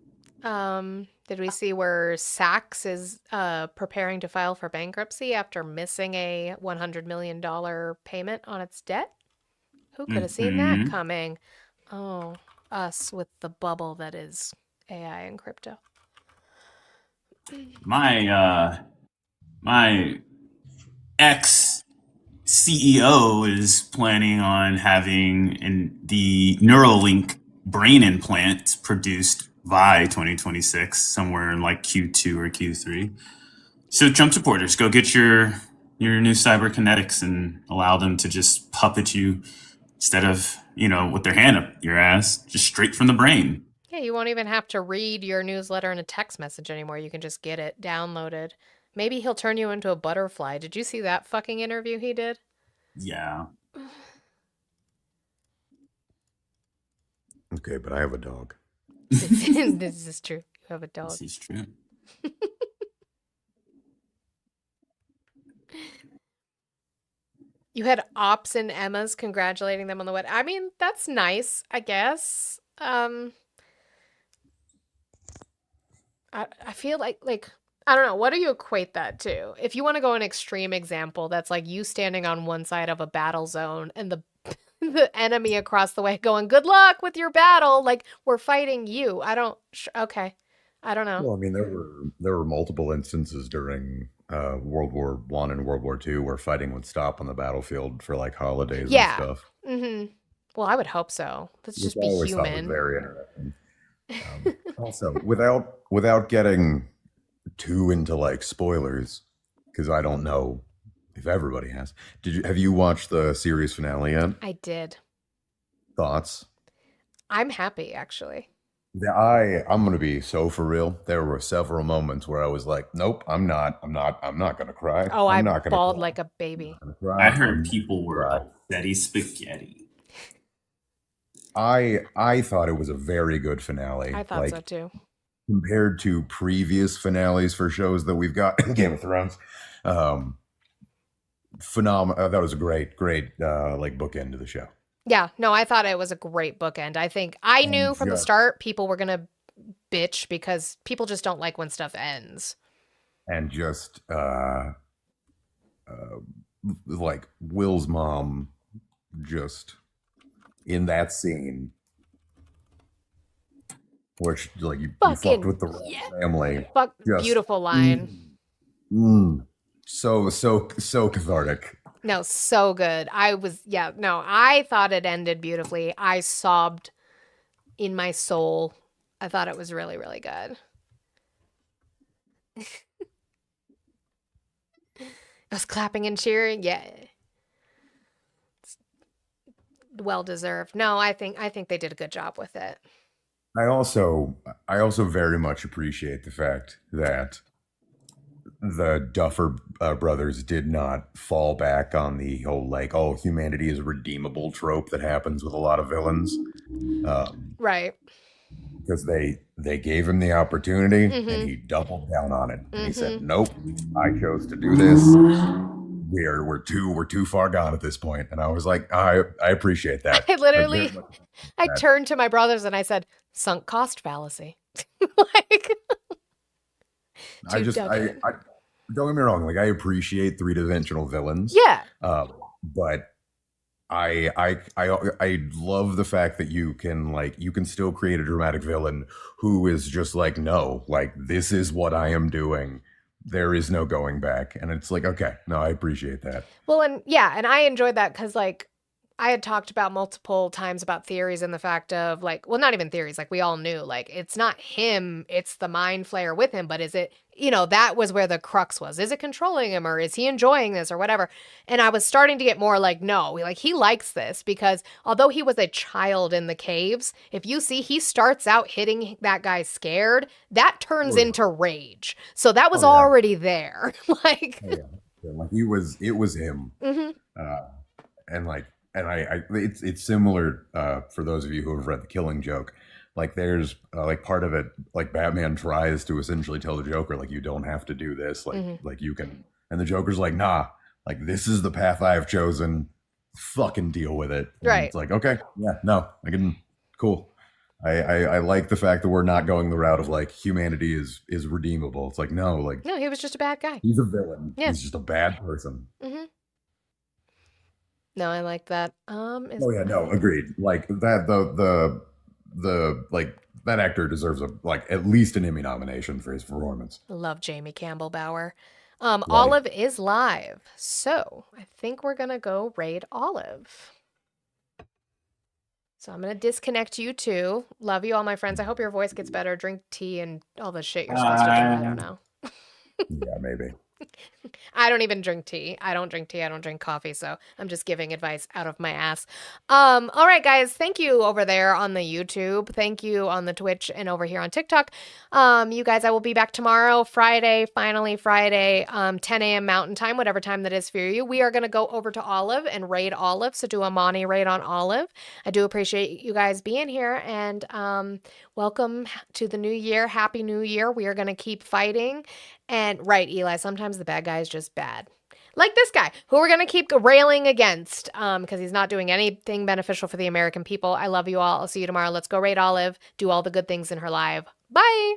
Did we see where Saks is preparing to file for bankruptcy after missing a $100 million payment on its debt? Who could have seen that coming? Oh, us with the bubble that is AI and crypto. My ex CEO is planning on having the Neuralink brain implant produced by 2026, somewhere in like Q2 or Q3. So Trump supporters, go get your new cyberkinetics and allow them to just puppet you instead of, with their hand up your ass, just straight from the brain. Yeah, you won't even have to read your newsletter in a text message anymore. You can just get it downloaded. Maybe he'll turn you into a butterfly. Did you see that fucking interview he did? Yeah. Okay, but I have a dog. This is true. You have a dog. This is true. You had Ops and Emma's congratulating them on the wedding. I mean, that's nice, I guess. I feel like I don't know, what do you equate that to? If you want to go an extreme example, that's like you standing on one side of a battle zone and the enemy across the way going, "Good luck with your battle." Like, we're fighting you. Okay. I don't know. Well, I mean, there were multiple instances during World War I and World War II where fighting would stop on the battlefield for like holidays and stuff. Mm-hmm. Well, I would hope so. Let's just Which be I always thought was human. very interesting. Also, without getting too into like spoilers, because I don't know if everybody has. Have you watched the series finale yet? I did. Thoughts? I'm happy, actually. I'm gonna be so for real. There were several moments where I was like, "Nope, I'm not gonna cry. Oh, I'm I not gonna bawled cry. like a baby. I'm not gonna cry. I heard I'm people not were gonna cry." upsetty spaghetti. I thought it was a very good finale. I thought so too. Compared to previous finales for shows that we've got in Game of Thrones. Phenomenal. That was a great like bookend to the show. Yeah, no, I thought it was a great bookend. I think I knew from the start people were gonna bitch because people just don't like when stuff ends. And just like Will's mom just in that scene, which like you fucked Fucking with the royal yeah. family. Fuck, Just beautiful line. so cathartic. No, so good. I thought it ended beautifully. I sobbed in my soul. I thought it was really, really good. I was clapping and cheering. Yeah. It's well deserved. No, I think they did a good job with it. I also very much appreciate the fact that the Duffer brothers did not fall back on the whole like, oh, humanity is redeemable trope that happens with a lot of villains. Right. Because they gave him the opportunity and he doubled down on it. And he said, nope, I chose to do this. We're too far gone at this point. And I was like, I appreciate that. I turned to my brothers and I said, sunk cost fallacy. Like, I don't get me wrong, like I appreciate three-dimensional villains. Yeah. But I love the fact that you can still create a dramatic villain who is just like, no, like this is what I am doing. There is no going back. And it's like, okay, no, I appreciate that. Well, and I enjoyed that because like I had talked about multiple times about theories and the fact of like, well, not even theories, like we all knew, like it's not him, it's the mind flayer with him, but is it, that was where the crux was. Is it controlling him or is he enjoying this or whatever? And I was starting to get more like, no, like he likes this because although he was a child in the caves, if you see, he starts out hitting that guy scared, that turns into rage. So that was already there. Like, like it was him. And it's similar for those of you who have read The Killing Joke. Like there's like part of it, like Batman tries to essentially tell the Joker, like you don't have to do this, like you can, and the Joker's like, nah, like this is the path I have chosen. Fucking deal with it. And right. It's like, okay, yeah, no, I can, cool. I like the fact that we're not going the route of like humanity is redeemable. It's like no, he was just a bad guy. He's a villain. Yeah. He's just a bad person. No, I like that. No, agreed. Like that the like that actor deserves at least an Emmy nomination for his performance. I love Jamie Campbell Bower. Olive is live, so I think we're gonna go raid Olive. So I'm gonna disconnect you too. Love you all, my friends. I hope your voice gets better. Drink tea and all the shit you're supposed to do. I don't know. Yeah, maybe. I don't even drink tea. I don't drink tea. I don't drink coffee. So I'm just giving advice out of my ass. All right, guys. Thank you over there on the YouTube. Thank you on the Twitch and over here on TikTok. You guys, I will be back tomorrow, finally Friday, 10 a.m. Mountain Time, whatever time that is for you. We are going to go over to Olive and raid Olive. So do a Monty raid on Olive. I do appreciate you guys being here and welcome to the new year. Happy New Year. We are going to keep fighting. And right, Eli, sometimes the bad guy is just bad. Like this guy, who we're going to keep railing against because he's not doing anything beneficial for the American people. I love you all. I'll see you tomorrow. Let's go raid Olive, do all the good things in her life. Bye.